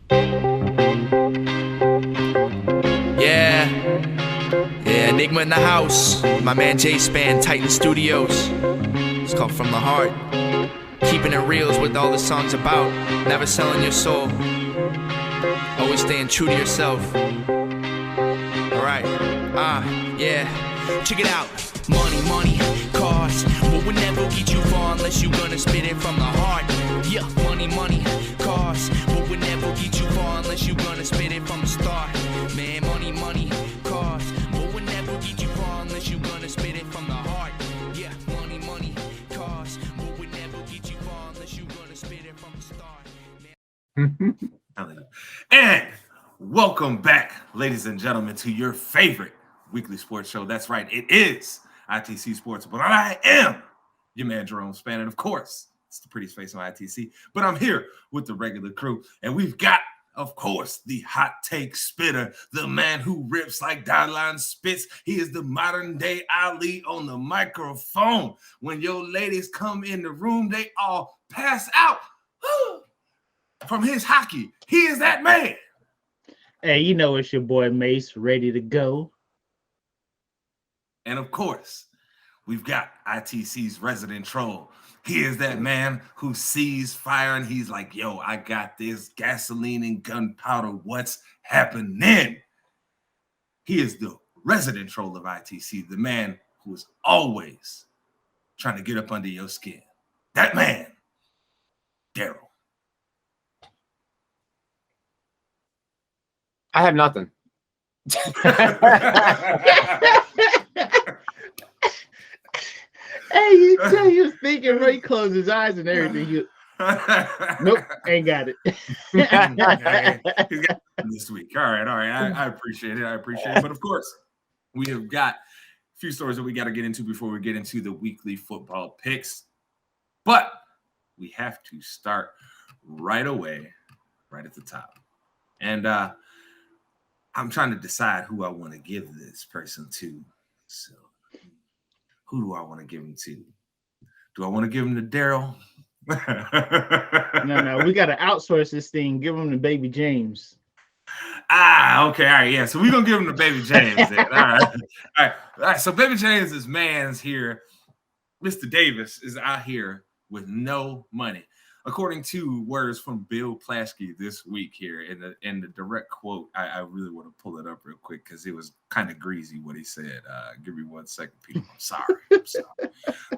Yeah, Enigma in the house. My man J-Span, Titan Studios. It's called From the Heart. Keeping it real is what all the song's about. Never selling your soul. Always staying true to yourself. Alright, yeah. Check it out. Money, cars. But will never get you far unless you gonna spit it from the heart. Yeah, money, cars. But will never get you far unless you gonna spit it from the start. Man, money, cars. But will never get you far unless you gonna spit it from the heart. Yeah, money, cars. But will never get you far unless you gonna spit it from the start. And welcome back, ladies and gentlemen, to your favorite weekly sports show. That's right, it is ITC Sportsball. But I am your man Jerome Span, and of course, it's the prettiest face on ITC. But I'm here with the regular crew, and we've got, of course, the hot take spitter, the man who rips like Dylon spits. He is the modern day Ali on the microphone. When your ladies come in the room, they all pass out from his hockey. He is that man. Hey, you know it's your boy Mace, ready to go. And of course, we've got ITC's resident troll. He is that man who sees fire and he's like, yo, I got this gasoline and gunpowder. What's happening? He is the resident troll of ITC, the man who is always trying to get up under your skin. That man, Daryl. I have nothing. Hey, you tell you was thinking, Ray closed his eyes and everything. Nope, ain't got it. He's got this week. All right. I appreciate it. But of course, we have got a few stories that we got to get into before we get into the weekly football picks. But we have to start right away, right at the top. And I'm trying to decide who I want to give this person to. So who do I want to give him to? Do I want to give him to Daryl? No, we got to outsource this thing. Give him to Baby James. Okay, all right, yeah. So we're gonna give him to Baby James then. All right. So Baby James' man's here. Mr. Davis is out here with no money. According to words from Bill Plaschke this week here in the direct quote, I really want to pull it up real quick because it was kind of greasy what he said. Give me 1 second, people. I'm sorry.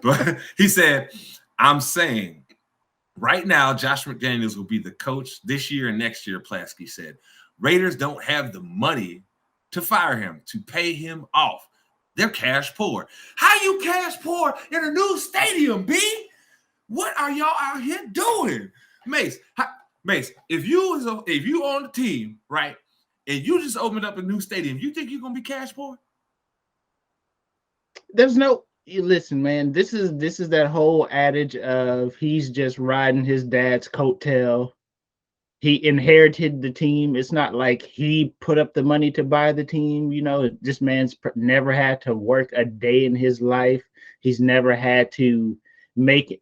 But he said, I'm saying right now, Josh McDaniels will be the coach this year and next year, Plaschke said. Raiders don't have the money to fire him, to pay him off. They're cash poor. How you cash poor in a new stadium, B? What are y'all out here doing? Mace, if you on the team, right, and you just opened up a new stadium, you think you're going to be cash poor? Listen, man, this is that whole adage of he's just riding his dad's coattail. He inherited the team. It's not like he put up the money to buy the team. You know, this man's never had to work a day in his life. He's never had to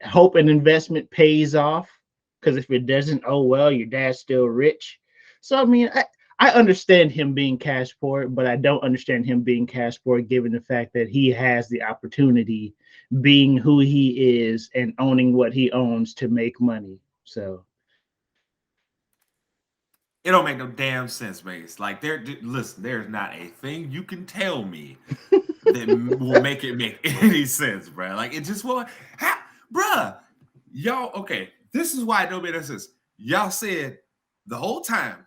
hope an investment pays off, because if it doesn't, oh well, your dad's still rich. So I mean, I understand him being cash poor, but I don't understand him being cash poor given the fact that he has the opportunity, being who he is and owning what he owns, to make money. So it don't make no damn sense, Mace. Like, listen, there's not a thing you can tell me that will make it make any sense, bro. Like, it just won't. Bruh, y'all, okay, this is why it don't make no sense. Y'all said the whole time,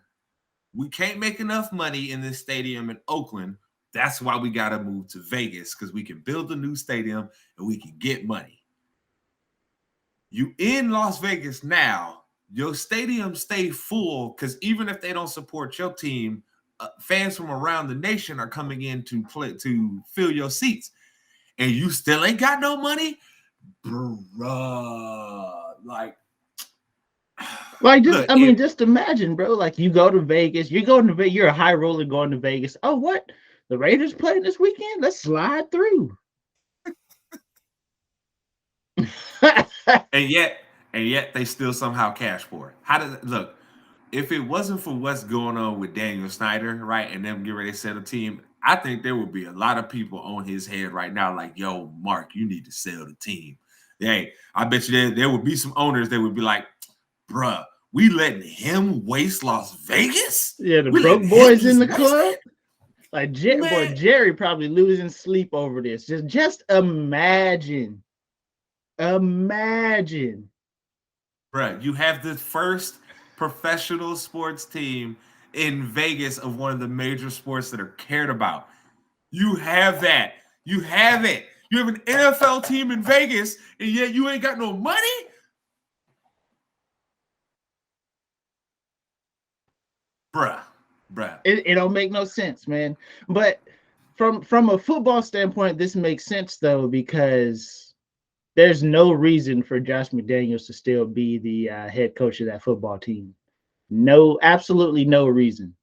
we can't make enough money in this stadium in Oakland. That's why we got to move to Vegas, because we can build a new stadium and we can get money. You in Las Vegas now, your stadium stay full, because even if they don't support your team, fans from around the nation are coming in to fill your seats, and you still ain't got no money, bruh. Like just, look, just imagine, bro. Like, you go to Vegas, you're a high roller going to Vegas. Oh, what? The Raiders playing this weekend? Let's slide through. and yet they still somehow cash poor. How does it look? if it wasn't for what's going on with Daniel Snyder, right, and them getting ready to set a team, I think there would be a lot of people on his head right now, like, yo, Mark, you need to sell the team. Hey, I bet you there would be some owners that would be like, bruh, we letting him waste Las Vegas? Yeah, the we broke boys in the club. Like Jerry probably losing sleep over this. Just imagine. Imagine. Bruh, you have the first professional sports team in Vegas of one of the major sports that are cared about. You have that. You have it. You have an NFL team in Vegas, and yet you ain't got no money? Bruh. It don't make no sense, man. But from a football standpoint, this makes sense though, because there's no reason for Josh McDaniels to still be the head coach of that football team. No, absolutely no reason.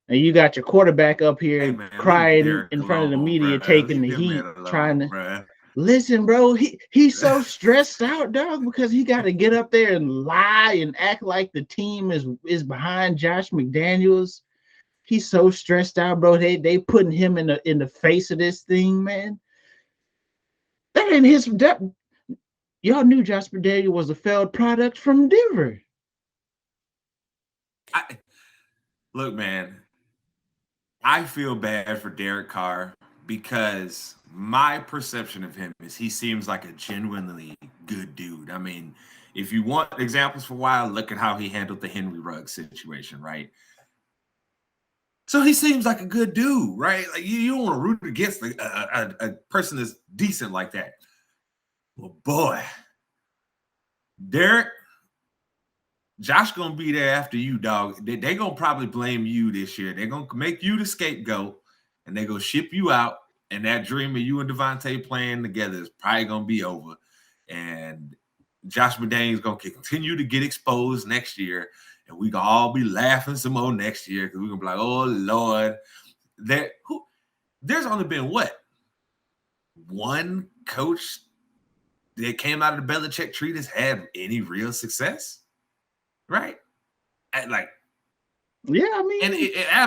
And you got your quarterback up here crying in front of the media, taking the heat, trying to listen, bro. He's so stressed out, dog, because he got to get up there and lie and act like the team is behind Josh McDaniels. He's so stressed out, bro. They putting him in the face of this thing, man. That ain't his. Y'all knew Josh McDaniels was a failed product from Denver. Look, man, I feel bad for Derek Carr because my perception of him is he seems like a genuinely good dude. I mean, if you want examples for a while, look at how he handled the Henry Ruggs situation, right? So he seems like a good dude, right? Like you don't want to root against a person that's decent like that. Well, boy, Derek, Josh gonna be there after you, dog. They gonna probably blame you this year. They're gonna make you the scapegoat, and they're gonna ship you out. And that dream of you and Devontae playing together is probably gonna be over. And Josh McDaniels is gonna continue to get exposed next year, and we gonna all be laughing some more next year because we're gonna be like, "Oh Lord, there's only been what, one coach that came out of the Belichick tree that's had any real success, right?" Like, yeah, I mean, and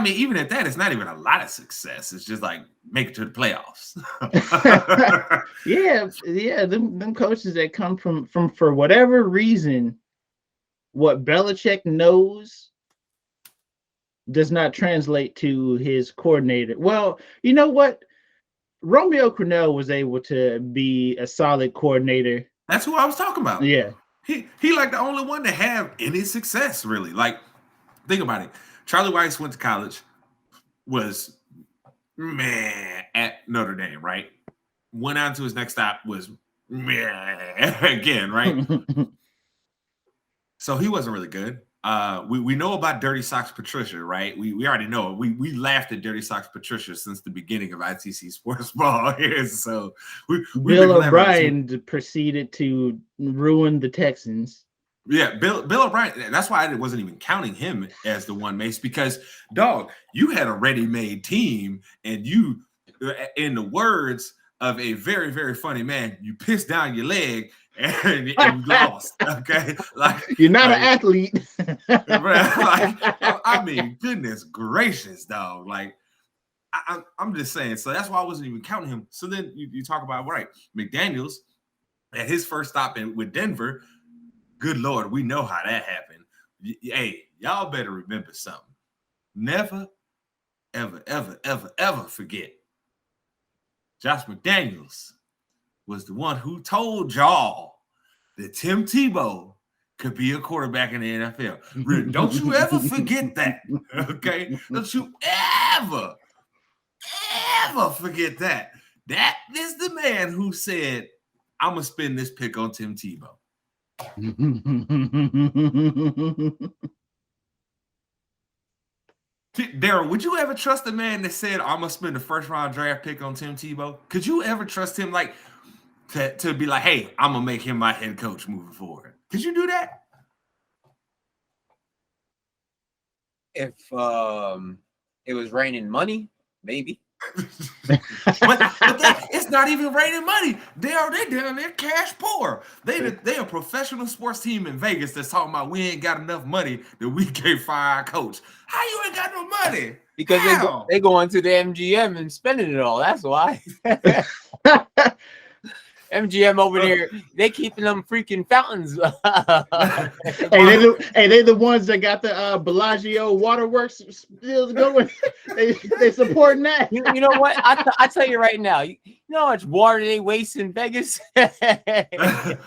even at that, it's not even a lot of success. It's just like make it to the playoffs. yeah. Them coaches that come from for whatever reason, what Belichick knows does not translate to his coordinator. Well, you know what? Romeo Crennel was able to be a solid coordinator. That's who I was talking about. Yeah. He like the only one to have any success, really. Like, think about it. Charlie Weiss went to college, was at Notre Dame, right? Went on to his next stop, was again, right? So he wasn't really good. We know about Dirty Socks Patricia, right? We already know it. We laughed at Dirty Socks Patricia since the beginning of ITC Sportsball here. So Bill O'Brien proceeded to ruin the Texans. Yeah, Bill O'Brien. That's why I wasn't even counting him as the one, Mace, because dog, you had a ready-made team, and you, in the words of a very, very funny man, you pissed down your leg and you lost. Okay, like you're not an athlete. I mean, goodness gracious, dog. Like, I'm just saying. So that's why I wasn't even counting him. So then you talk about McDaniels at his first stop with Denver. Good Lord, we know how that happened. Hey, y'all better remember something. Never, ever, ever, ever, ever forget. Josh McDaniels was the one who told y'all that Tim Tebow could be a quarterback in the NFL. Don't you ever forget that, okay? Don't you ever forget that. That is the man who said, I'm going to spend this pick on Tim Tebow. Darryl, would you ever trust a man that said, I'm going to spend the first round draft pick on Tim Tebow? Could you ever trust him like to be like, hey, I'm going to make him my head coach moving forward? Could you do that? If it was raining money, maybe. but it's not even raining money. They're cash poor. They a professional sports team in Vegas that's talking about we ain't got enough money that we can't fire our coach. How you ain't got no money? Because they go into the MGM and spending it all. That's why. MGM over there, they keeping them freaking fountains. They the ones that got the Bellagio waterworks still going. they supporting that. You know what? I tell you right now. You know how much water they waste in Vegas, bruh.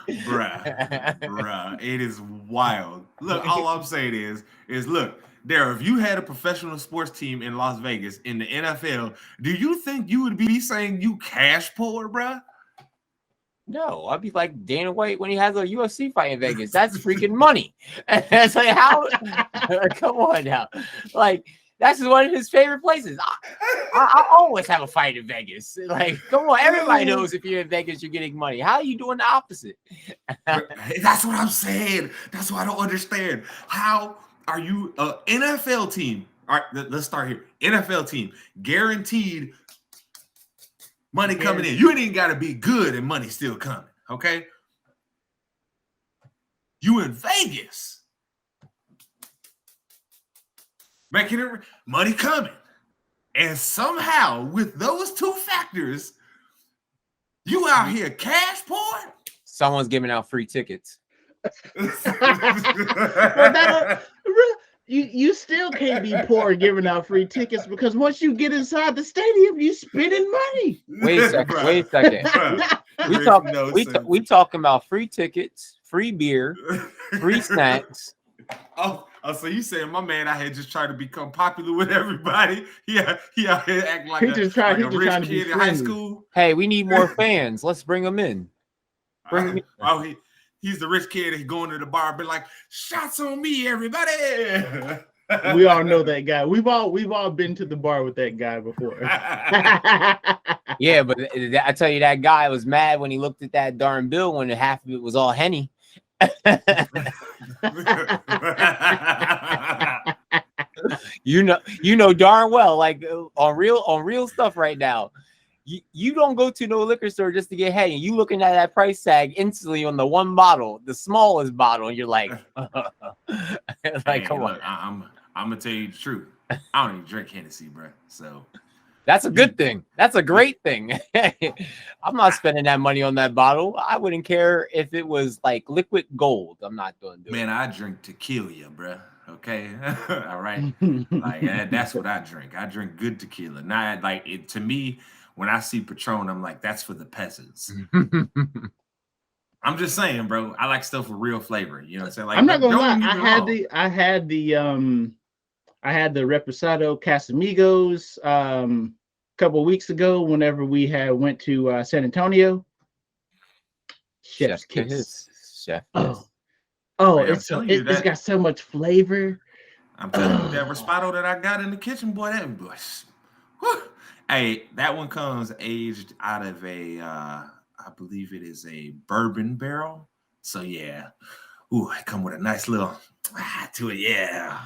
It is wild. Look, all I'm saying is look. There, if you had a professional sports team in Las Vegas in the NFL, do you think you would be saying you cash poor, bruh? No, I'd be like Dana White when he has a UFC fight in Vegas. That's freaking money. And it's like, how? Come on now. Like, that's one of his favorite places. I always have a fight in Vegas. Like, come on. Everybody knows if you're in Vegas, you're getting money. How are you doing the opposite? That's what I'm saying. That's what I don't understand. How are you an NFL team? All right, let's start here. NFL team, guaranteed money coming in. You ain't even got to be good and money still coming, okay? You in Vegas. Making it money coming. And somehow, with those two factors, you out here cash poor? Someone's giving out free tickets. You still can't be poor giving out free tickets because once you get inside the stadium, you spending money. Wait a second. We talking about free tickets, free beer, free snacks. Oh, so you saying my man out here just trying to become popular with everybody? Yeah, he out here acting like a rich kid in high school. Hey, we need more fans. Let's bring them in. He's the rich kid. He's going to the bar, be like, "Shots on me, everybody!" We all know that guy. We've all been to the bar with that guy before. Yeah, but I tell you, that guy was mad when he looked at that darn bill when half of it was all Henny. You know darn well, like on real stuff right now. You don't go to no liquor store just to get Henny. You looking at that price tag instantly on the one bottle, the smallest bottle, and you're like, come on. I'm gonna tell you the truth. I don't even drink Hennessy, bro. So that's a good thing. That's a great thing. I'm not spending that money on that bottle. I wouldn't care if it was like liquid gold. I'm not doing it. Man, I drink tequila, bro. Okay, all right. Like that's what I drink. I drink good tequila. Not like it to me. When I see Patron, I'm like, that's for the peasants. I'm just saying, bro. I like stuff with real flavor. You know what I'm saying? Like, I'm not gonna lie. I had the Reposado Casamigos a couple of weeks ago. Whenever we went to San Antonio, Chef's kiss. It's got so much flavor. I'm telling you, that Reposado that I got in the kitchen, boy, that was. Whew. Hey, that one comes aged out of I believe it is a bourbon barrel. So yeah, it come with a nice little to it. Yeah,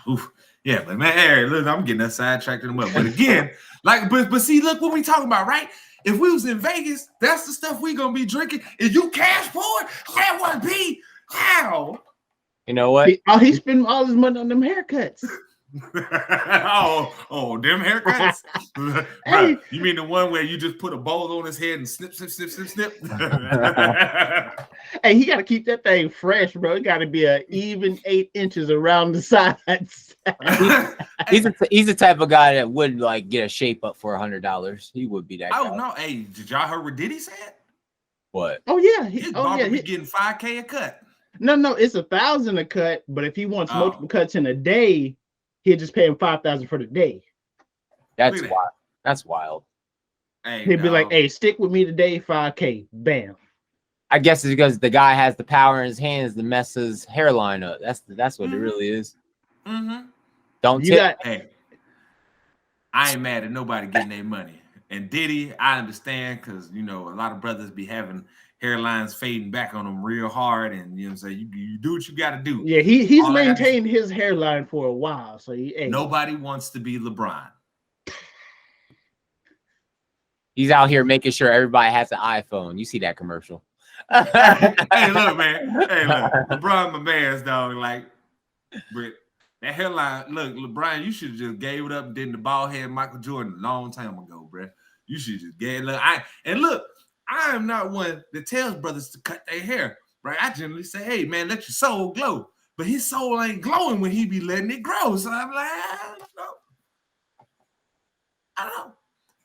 yeah. But man, hey, look, I'm getting that sidetracked in the mud. But again, but see, look what we talking about, right? If we was in Vegas, that's the stuff we gonna be drinking. If you cash poor, that would be how. You know what? He spent all his money on them haircuts. Them haircuts. Hey. You mean the one where you just put a bowl on his head and snip? Hey, he got to keep that thing fresh, bro. It got to be an even 8 inches around the sides. He's the type of guy that would like get a shape up for $100. He would be that guy. Oh no! Hey, did y'all heard what Diddy said? What? Oh yeah, he's getting $5,000 a cut. No, it's $1,000 a cut. But if he wants multiple cuts in a day, he'll just pay him $5,000 for the day. That's wild. That's wild. Hey, he'd be like, "Hey, stick with me today, $5,000." Bam. I guess it's because the guy has the power in his hands to mess his hairline up. That's what it really is. Mm-hmm. Don't tip. Hey, I ain't mad at nobody getting their money. And Diddy, I understand because a lot of brothers be having hairlines fading back on them real hard, and you know what I'm saying, you do what you got to do. Yeah, he's maintained his hairline for a while, so nobody wants to be LeBron. He's out here making sure everybody has an iPhone. You see that commercial? Hey, look, man. Hey, look. LeBron, my man's dog. Like, but that headline. Look, LeBron, you should have just gave it up and did the bald head Michael Jordan a long time ago, bro. You should just get look. I am not one that tells brothers to cut their hair, right? I generally say, hey, man, let your soul glow. But his soul ain't glowing when he be letting it grow. So I'm like, I don't know.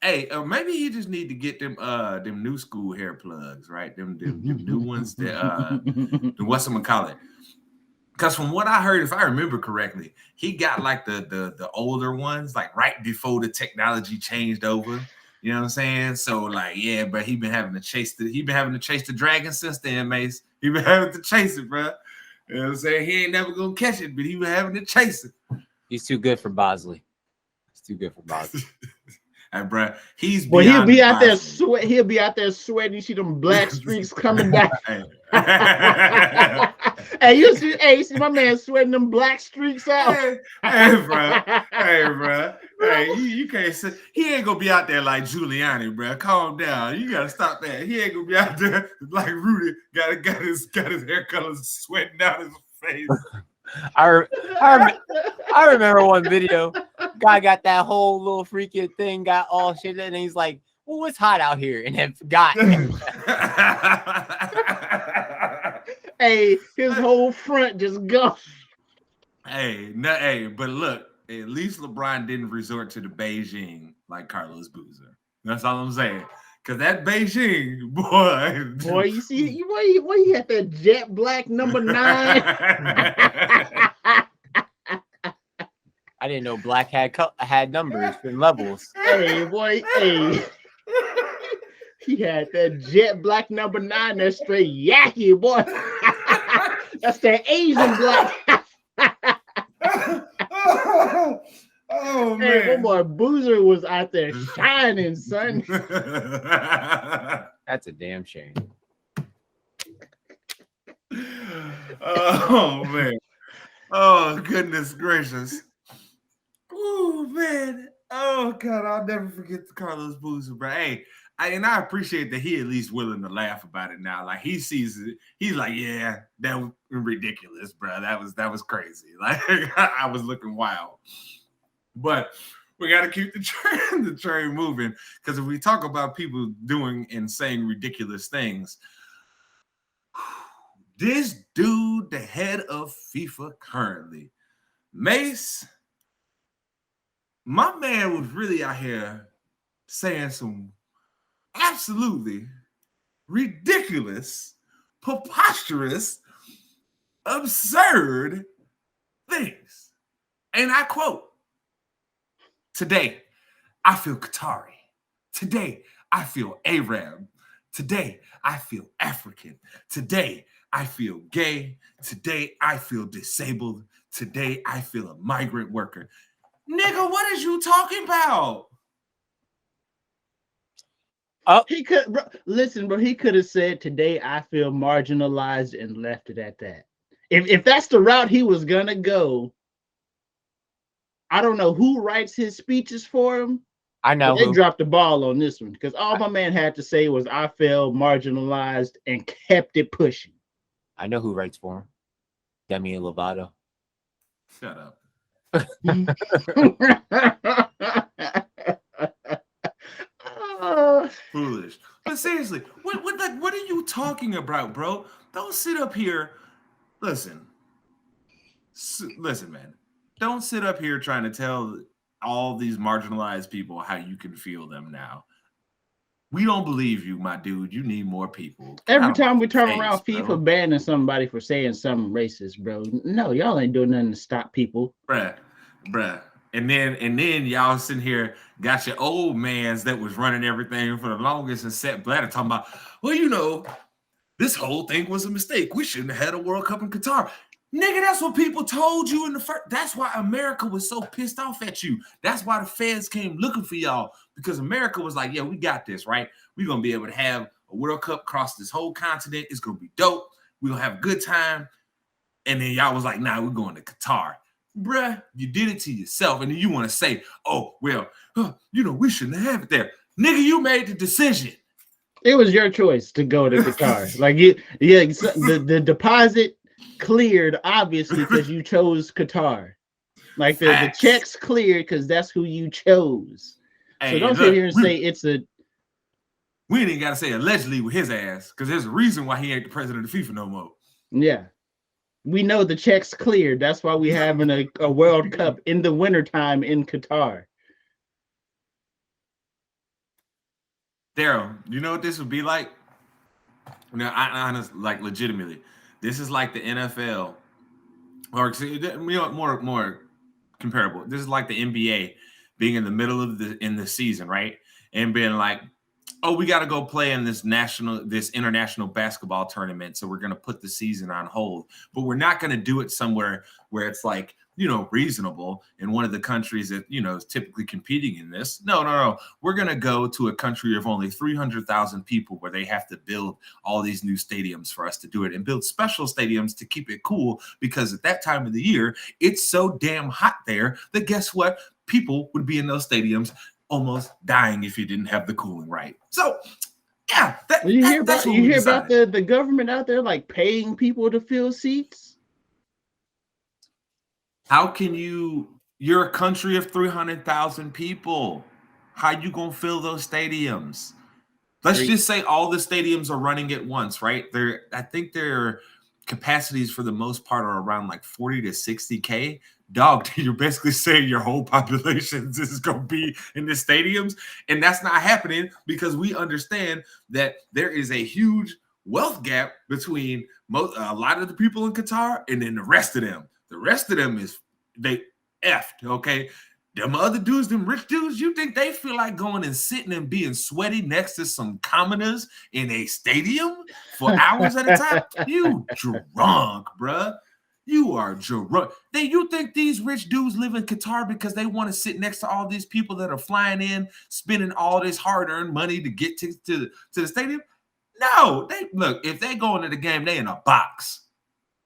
Hey, maybe he just need to get them new school hair plugs, right? Them new ones that whatchamacallit. Because from what I heard, if I remember correctly, he got like the older ones, like right before the technology changed over. You know what I'm saying? So like, yeah, but he been having to chase the dragon since then, Mace. He been having to chase it, bro. You know what I'm saying? He ain't never gonna catch it, but he been having to chase it. He's too good for Bosley. And bro, he'll be out there sweat. He'll be out there sweating. You see them black streaks coming down. Hey, you see my man sweating them black streaks out. Hey, bro. Hey, you can't say he ain't gonna be out there like Giuliani, bro. Calm down. You gotta stop that. He ain't gonna be out there like Rudy. Got his hair colors sweating down his face. I remember one video. Guy got that whole little freaking thing, got all shit, and he's like, "Well, it's hot out here," and then forgot. Hey, his whole front just go. But look, at least LeBron didn't resort to the Beijing like Carlos Boozer. That's all I'm saying. Cause that Beijing boy, you see, you had that jet black number 9. I didn't know black had numbers and levels. Hey, boy, hey. He had that jet black number 9. That's straight yaki, boy. That's that Asian black. Oh man, hey, boy, Boozer was out there shining, son. That's a damn shame. Oh man. Oh goodness gracious. Oh man. Oh God, I'll never forget the Carlos Boozer, bro. Hey, I appreciate that he at least willing to laugh about it now. Like he sees it, he's like, yeah, that was ridiculous, bro. That was crazy. Like I was looking wild. But we got to keep the train moving, because if we talk about people doing and saying ridiculous things, this dude, the head of FIFA currently, Mace, my man was really out here saying some absolutely ridiculous, preposterous, absurd things. And I quote, "Today, I feel Qatari. Today, I feel Arab. Today, I feel African. Today, I feel gay. Today, I feel disabled. Today, I feel a migrant worker." Nigga, what is you talking about? He could listen, bro. He could have said, "Today, I feel marginalized," and left it at that. If that's the route he was gonna go, I don't know who writes his speeches for him. I know they dropped the ball on this one, because all my man had to say was, "I felt marginalized," and kept it pushing. I know who writes for him. Demi Lovato. Shut up. Foolish. But seriously, what are you talking about, bro? Don't sit up here. Listen, man. Don't sit up here trying to tell all these marginalized people how you can feel them now. We don't believe you, my dude. You need more people. Every time we turn around, FIFA banning somebody for saying something racist, bro. No, y'all ain't doing nothing to stop people. Bruh. And then y'all sitting here, got your old mans that was running everything for the longest and Sepp Blatter talking about, well, you know, this whole thing was a mistake. We shouldn't have had a World Cup in Qatar. Nigga, that's what people told you in the first. That's why America was so pissed off at you. That's why the feds came looking for y'all, because America was like, yeah, we got this, right? We're going to be able to have a World Cup across this whole continent. It's going to be dope. We're going to have a good time. And then y'all was like, nah, we're going to Qatar. Bruh, you did it to yourself. And then you want to say, oh, well, you know, we shouldn't have it there. Nigga, you made the decision. It was your choice to go to Qatar. Like the deposit cleared obviously because you chose Qatar. Like the checks cleared because that's who you chose. Hey, so don't sit here and say it's a. We ain't got to say allegedly with his ass because there's a reason why he ain't the president of FIFA no more. Yeah. We know the checks cleared. That's why we having a World Cup in the wintertime in Qatar. Daryl, you know what this would be like? No, I honestly, like legitimately, this is like the NFL, or more comparable. This is like the NBA being in the middle of the season, right? And being like, oh, we got to go play in this international basketball tournament, so we're going to put the season on hold. But we're not going to do it somewhere where it's like, reasonable in one of the countries that, is typically competing in this. No. We're going to go to a country of only 300,000 people where they have to build all these new stadiums for us to do it and build special stadiums to keep it cool because at that time of the year, it's so damn hot there that guess what? People would be in those stadiums almost dying if you didn't have the cooling right. So, yeah. You hear about the government out there like paying people to fill seats? How can you're a country of 300,000 people. How you going to fill those stadiums? Let's just say all the stadiums are running at once, right? I think their capacities for the most part are around like 40 to 60K. Dog, you're basically saying your whole population is going to be in the stadiums. And that's not happening because we understand that there is a huge wealth gap between a lot of the people in Qatar and then the rest of them. The rest of them they effed, okay? Them other dudes, them rich dudes, you think they feel like going and sitting and being sweaty next to some commoners in a stadium for hours at a time? You drunk, bruh. You are drunk. You think these rich dudes live in Qatar because they want to sit next to all these people that are flying in, spending all this hard-earned money to get to the stadium? No. Look, if they go into the game, they in a box.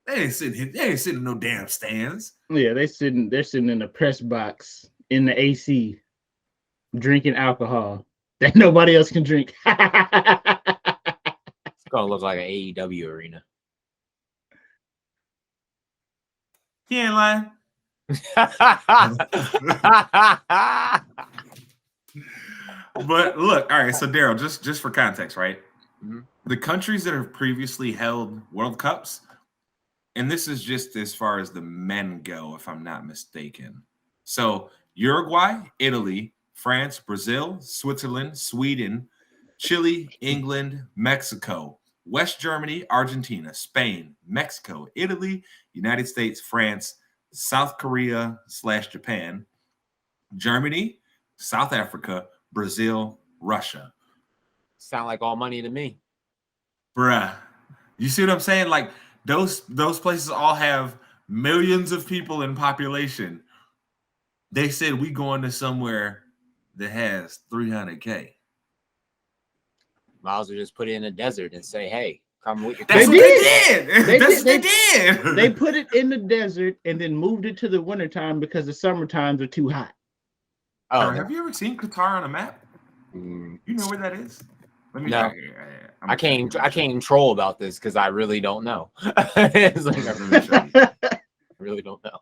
They ain't sitting in no damn stands. Yeah, they're sitting in a press box in the AC, drinking alcohol that nobody else can drink. It's gonna look like an AEW arena. He ain't lying. But look, all right. So Daryl, just for context, right? Mm-hmm. The countries that have previously held World Cups. And this is just as far as the men go, if I'm not mistaken. So Uruguay, Italy, France, Brazil, Switzerland, Sweden, Chile, England, Mexico, West Germany, Argentina, Spain, Mexico, Italy, United States, France, South Korea / Japan, Germany, South Africa, Brazil, Russia. Sound like all money to me. Bruh. You see what I'm saying? Like, those places all have millions of people in population. They said we going to somewhere that has 300K. Might as well just put it in a desert and say, "Hey, come with your." That's what they did. They put it in the desert and then moved it to the wintertime because the summer times are too hot. Oh, have you ever seen Qatar on a map? You know where that is? No. I can't even troll about this because I really don't know. It's like, I really don't know.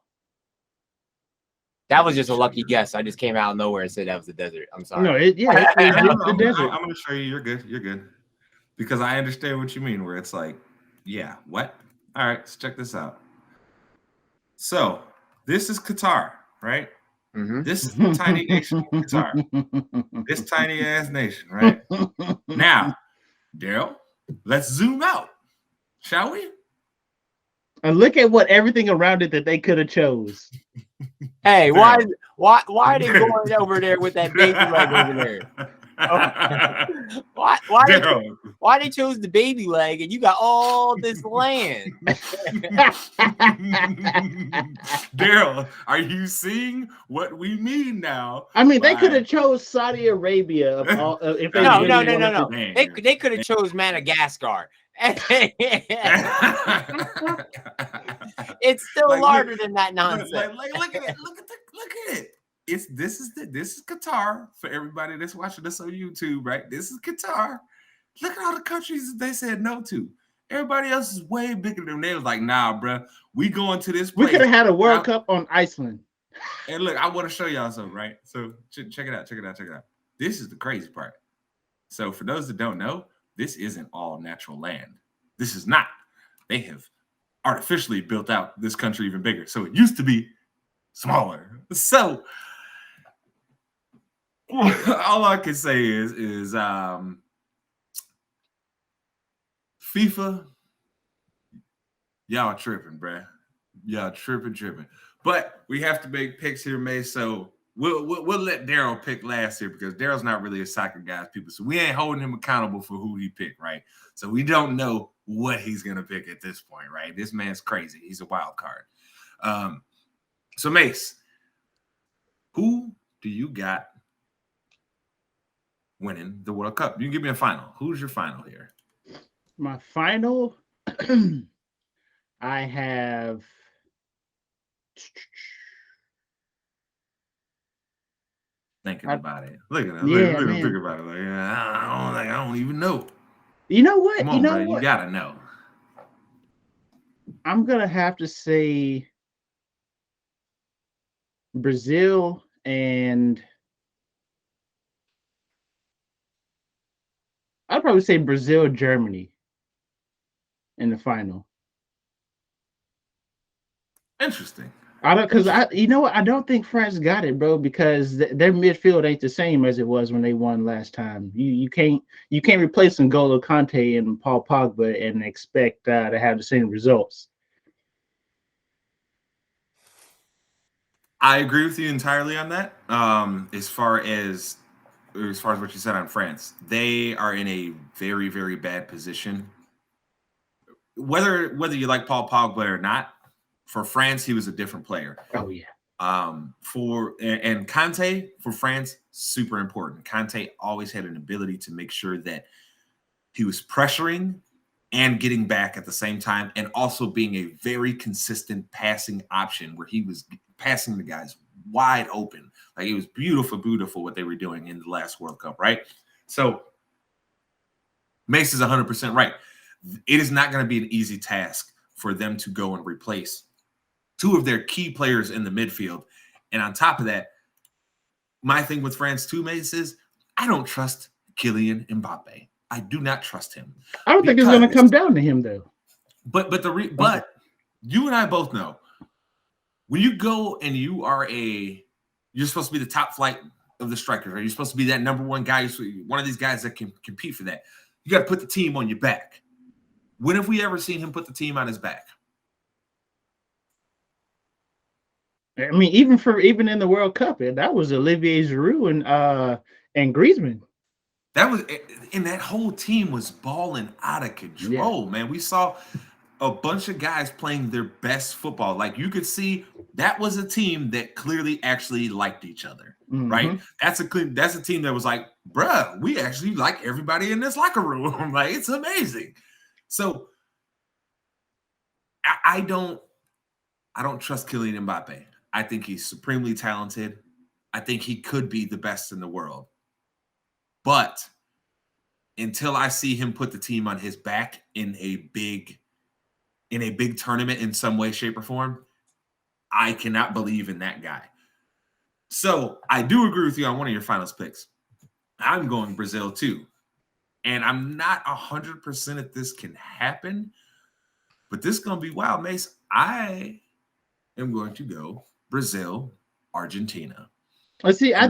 That was just a lucky guess. I just came out of nowhere and said that was the desert. I'm sorry. No, it's the desert. I'm going to show you. You're good. You're good. Because I understand what you mean, where it's like, yeah, what? All right, let's check this out. So this is Qatar, right? Mm-hmm. This is the tiny nation of Qatar. This tiny ass nation, right? Now, Daryl, let's zoom out, shall we? And look at what everything around it that they could have chose. Hey, why are they going over there with that baby leg over there? Oh. Why they chose the baby leg and you got all this land? Daryl, are you seeing what we mean now? I mean, they could have chose Saudi Arabia. If they no. They could have chose Madagascar. It's still larger than that nonsense. Look at it. Look at it. this is Qatar for everybody that's watching this on YouTube, right? This is Qatar. Look at all the countries that they said no to. Everybody else is way bigger than them. They was like, nah, bro, we going to this place. We could have had a World Cup on Iceland. And look, I want to show y'all something, right? So check it out. This is the crazy part. So for those that don't know, this isn't all natural land. This is not. They have artificially built out this country even bigger. So it used to be smaller. So all I can say is FIFA, y'all tripping, bruh. Y'all tripping. But we have to make picks here, May. So we'll let Daryl pick last here because Daryl's not really a soccer guy's people. So we ain't holding him accountable for who he picked, right? So we don't know what he's gonna pick at this point, right? This man's crazy. He's a wild card. So Mace, who do you got winning the World Cup? You can give me a final. Who's your final here? My final, I have thinking about it. Look at him. Yeah, look at him man. thinking about it. Like, I don't even know. You know what? Come on, bro. You gotta know. I'm gonna have to say Brazil and I'd probably say Brazil, Germany in the final. Interesting. I don't think France got it, bro, because their midfield ain't the same as it was when they won last time. You can't replace N'Golo Kante and Paul Pogba and expect to have the same results. I agree with you entirely on that. As far as what you said on France, they are in a very, very bad position. Whether you like Paul Pogba or not, for France, he was a different player. Oh yeah. And Kante for France, super important. Kante always had an ability to make sure that he was pressuring and getting back at the same time, and also being a very consistent passing option where he was passing the guys wide open. Like, it was beautiful what they were doing in the last World Cup, right? So Mace is 100% right. It is not going to be an easy task for them to go and replace two of their key players in the midfield. And on top of that, my thing with France too, Mace, is I don't trust Kylian Mbappe. I do not trust him. I don't think it's going to come down to him, though. But you and I both know when you go and you're supposed to be the top flight of the strikers, right? You're supposed to be that number one guy, one of these guys that can compete for that. You got to put the team on your back. When have we ever seen him put the team on his back? I mean, even in the World Cup, that was Olivier Giroud and Griezmann. That whole team was balling out of control, man. We saw a bunch of guys playing their best football. Like, you could see that was a team that clearly actually liked each other, right? That's a team that was like, bruh, we actually like everybody in this locker room. Like, it's amazing. So I don't trust Kylian Mbappe. I think he's supremely talented. I think he could be the best in the world. But until I see him put the team on his back in a big tournament in some way, shape, or form, I cannot believe in that guy. So I do agree with you on one of your finals picks. I'm going Brazil too. And I'm not 100% if this can happen, but this is going to be wild, Mace. I am going to go Brazil, Argentina. Let's see. I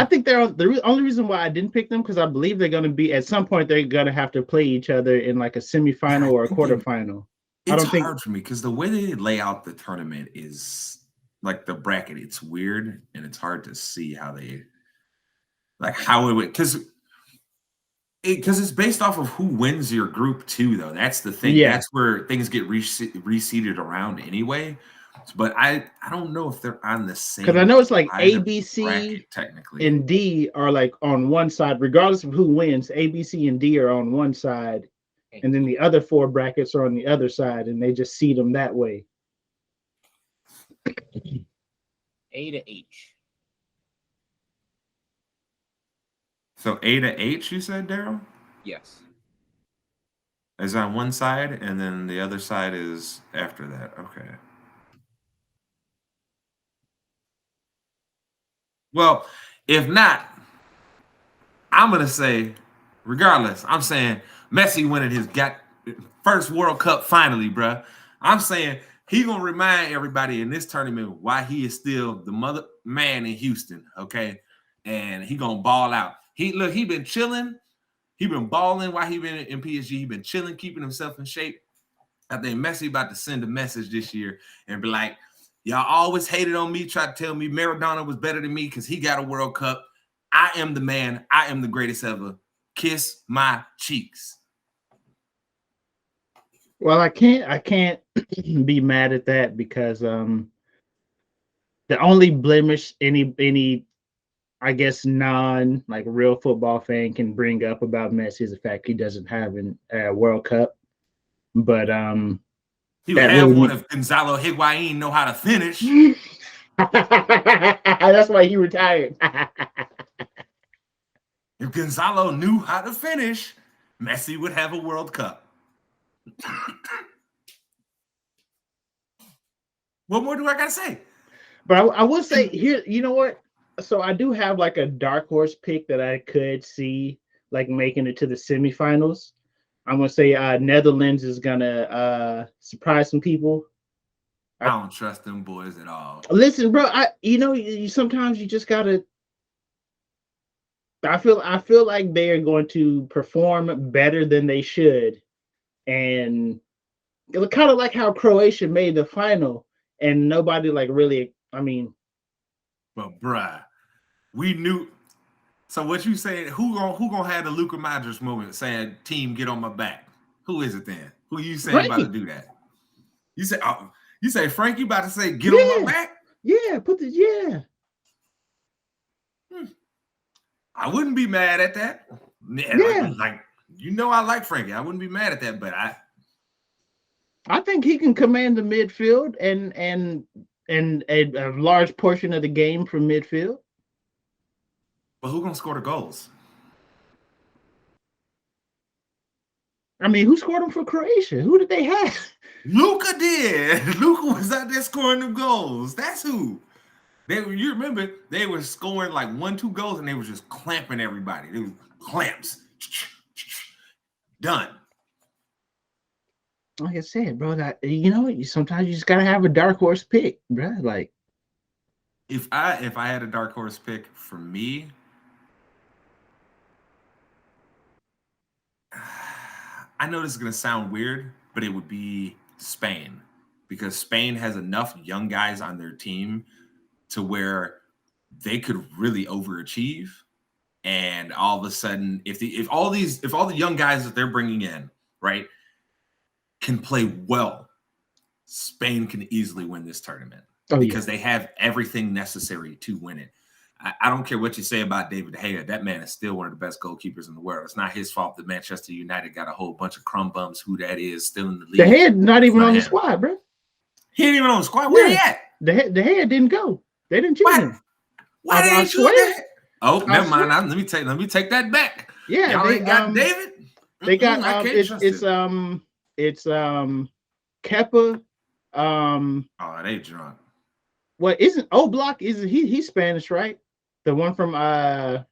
think they're the only reason why I didn't pick them because I believe they're going to be at some point they're going to have to play each other in like a semifinal or a quarterfinal. It's hard for me because the way they lay out the tournament is like the bracket. It's weird and it's hard to see how it would because it's based off of who wins your group too, though. That's the thing. Yeah. That's where things get reseeded around anyway. But I don't know if they're on the same. Because I know it's like A, B, C, bracket, technically, and D are like on one side, regardless of who wins. A, B, C, and D are on one side, and then the other four brackets are on the other side, and they just seed them that way. A to H. So A to H, you said, Daryl? Yes. Is on one side, and then the other side is after that. Okay. Well, if not, I'm gonna say, regardless, I'm saying Messi winning his first World Cup finally, bruh. I'm saying he gonna remind everybody in this tournament why he is still the mother man in Houston, okay? And he gonna ball out. He been chilling, he been balling while he been in PSG. He been chilling, keeping himself in shape. I think Messi about to send a message this year and be like, y'all always hated on me, tried to tell me Maradona was better than me because he got a World Cup. I am the man. I am the greatest ever. Kiss my cheeks. Well, I can't be mad at that because the only blemish any I guess non like real football fan can bring up about Messi is the fact he doesn't have a World Cup. But he would have one if Gonzalo Higuain know how to finish. That's why he retired. If Gonzalo knew how to finish, Messi would have a World Cup. What more do I gotta say? But I will say here, you know what? So I do have like a dark horse pick that I could see like making it to the semifinals. I'm gonna say Netherlands is gonna surprise some people. I don't trust them boys at all. Listen, bro, you sometimes you just gotta. I feel like they are going to perform better than they should, and it was kind of like how Croatia made the final, and nobody like really. I mean, but bruh, we knew. So what you saying? Who gonna have the Luka Modric moment saying, "Team, get on my back"? Who is it then? Who you saying Frankie. About to do that? You say Frankie about to say, "Get on my back"? Yeah, I wouldn't be mad at that. Yeah. Like I like Frankie. I wouldn't be mad at that, but I think he can command the midfield and a large portion of the game from midfield. But who's gonna score the goals? I mean, who scored them for Croatia? Who did they have? Luka did. Luka was out there scoring the goals. That's who. You remember they were scoring like 1-2 goals and they were just clamping everybody. They were clamps. Done. Like I said, bro, sometimes you just gotta have a dark horse pick, bro. Like if I had a dark horse pick for me, I know this is gonna sound weird, but it would be Spain, because Spain has enough young guys on their team to where they could really overachieve. And all of a sudden, if all the young guys that they're bringing in, right, can play well, Spain can easily win this tournament because they have everything necessary to win it. I don't care what you say about David De Gea. That man is still one of the best goalkeepers in the world. It's not his fault that Manchester United got a whole bunch of crumb bums who that is still in the league. De Gea not even on the squad, bro. He ain't even on the squad. Where he at? De Gea didn't go. They didn't choose him. Why didn't you choose that? Oh, never mind. Let me take that back. Yeah, y'all ain't got David. They got it's Kepa. Oh, they drunk. What isn't Oblak? Isn't he's Spanish, right? The one from man.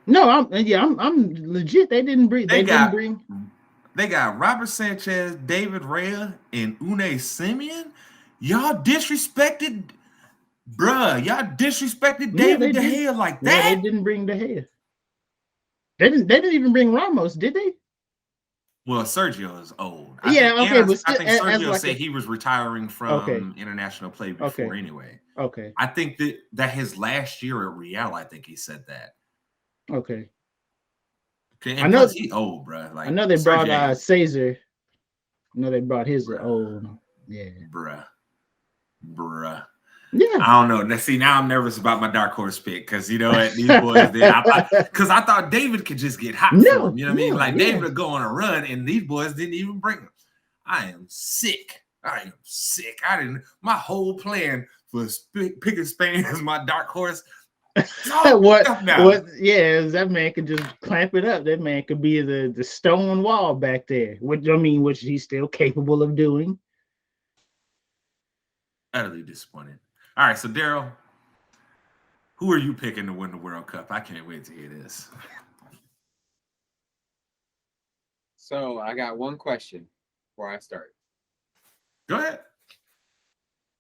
No, I'm legit. They didn't bring. They got Robert Sanchez, David Raya, and Unai Simon. Y'all disrespected, bruh. Y'all disrespected David De Gea like that. No, they didn't bring De Gea. They didn't even bring Ramos, did they? Well, Sergio is old. But still, I think Sergio said he was retiring from international play before anyway. Okay. I think that his last year at Real, I think he said that. Okay. I know he's old, bro. Like, I know they brought Caesar. I know they brought his old. Yeah. Bruh. Yeah. I don't know. Now I'm nervous about my dark horse pick because you know what these boys did. Because I thought David could just get hot for him. You know what I mean? Like David would go on a run, and these boys didn't even bring him. I am sick I am sick. My whole plan was picking Spain as my dark horse. What? Yeah, that man could just clamp it up. That man could be the stone wall back there. Which he's still capable of doing. Utterly disappointed. All right, so Daryl, who are you picking to win the World Cup? I can't wait to hear this. So I got one question before I start. Go ahead.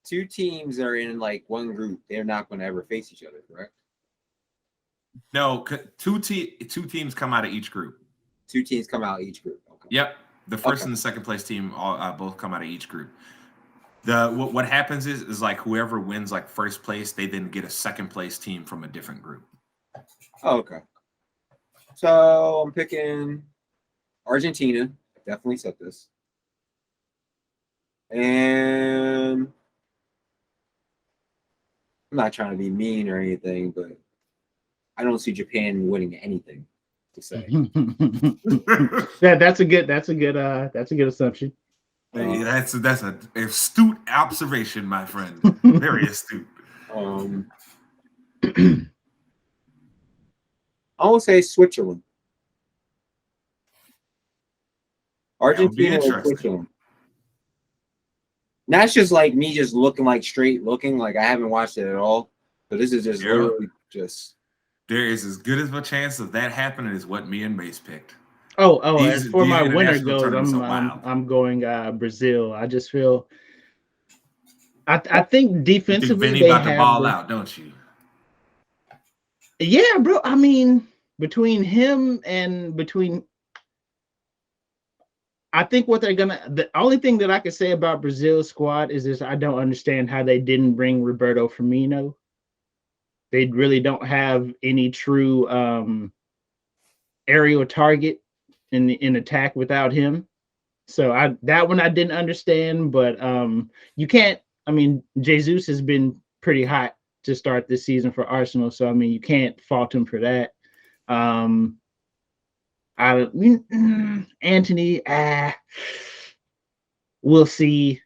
Two teams are in like one group. They're not going to ever face each other, correct? No, two teams come out of each group. Two teams come out of each group. Okay. Yep. The first and the second place team both come out of each group. What happens is like whoever wins like first place, they then get a second place team from a different group. Oh, okay. So I'm picking Argentina. I definitely said this. And I'm not trying to be mean or anything, but I don't see Japan winning anything to say. That's a good assumption. Hey, that's an astute observation, my friend. Very astute. I will say Switzerland. Argentina or Switzerland. And that's just like me just looking like straight looking, like I haven't watched it at all. So this is just literally just. There is as good of a chance of that happening as what me and Mace picked. As for my winner goes, I'm going Brazil. I just feel I think defensively Vinny about to ball out, don't you? Yeah, bro. I mean, between him and I think the only thing that I can say about Brazil's squad is this: I don't understand how they didn't bring Roberto Firmino. They really don't have any true aerial target in attack without him. So that one I didn't understand, but you can't. I mean, Jesus has been pretty hot to start this season for Arsenal, so I mean, you can't fault him for that. Anthony, we'll see,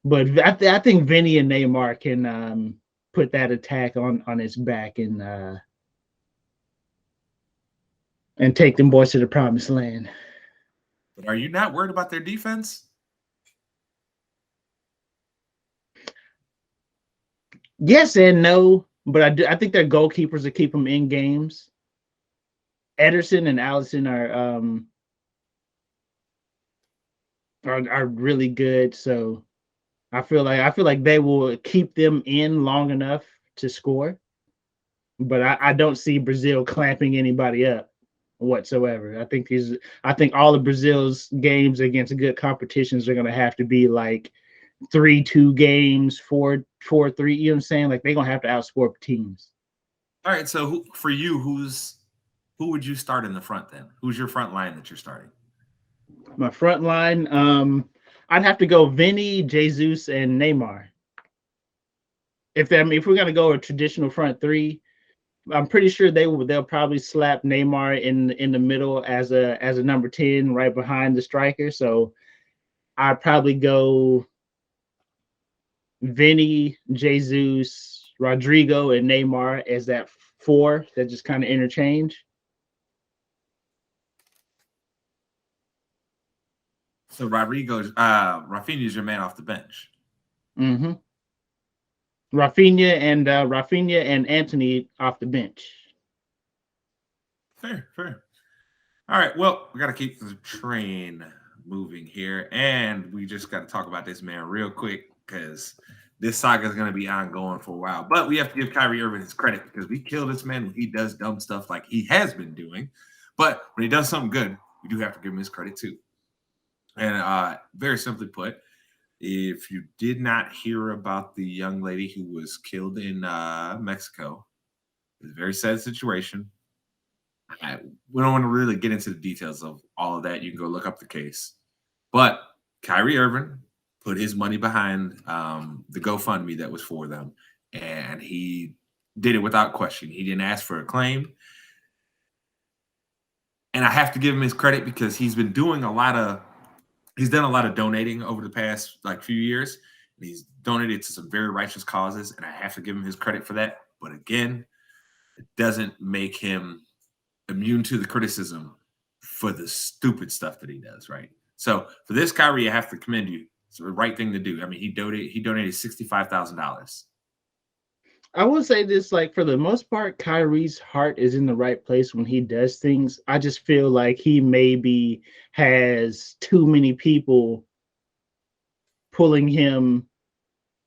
but I think Vinny and Neymar can put that attack on his back and take them boys to the promised land. But are you not worried about their defense? Yes and no, but I think their goalkeepers will keep them in games. Ederson and Allison are really good, so I feel like they will keep them in long enough to score. But I don't see Brazil clamping anybody up whatsoever. I think all of Brazil's games against good competitions are going to have to be like 3-2 games, 4-3. You know what I'm saying? Like they're going to have to outscore teams. All right. So for you, who would you start in the front then? Who's your front line that you're starting? My front line, I'd have to go Vinny, Jesus, and Neymar. If we're gonna go a traditional front three, I'm pretty sure they'll probably slap Neymar in the middle as a number 10 right behind the striker. So I'd probably go Vinny, Jesus, Rodrigo, and Neymar as that 4 that just kind of interchange. So Rafinha is your man off the bench. Mm-hmm. Rafinha and Anthony off the bench. Fair. All right. Well, we got to keep the train moving here, and we just got to talk about this man real quick because this saga is going to be ongoing for a while. But we have to give Kyrie Irving his credit because we kill this man when he does dumb stuff like he has been doing. But when he does something good, we do have to give him his credit too. And very simply put, if you did not hear about the young lady who was killed in Mexico, it's a very sad situation. We don't want to really get into the details of all of that. You can go look up the case. But Kyrie Irving put his money behind the GoFundMe that was for them, and he did it without question. He didn't ask for a claim. And I have to give him his credit because he's been doing a lot of he's done a lot of donating over the past like few years. He's donated to some very righteous causes, and I have to give him his credit for that. But again, it doesn't make him immune to the criticism for the stupid stuff that he does, right? So for this, Kyrie, I have to commend you. It's the right thing to do. I mean, he donated $65,000. I will say this, like, for the most part, Kyrie's heart is in the right place when he does things. I just feel like he maybe has too many people pulling him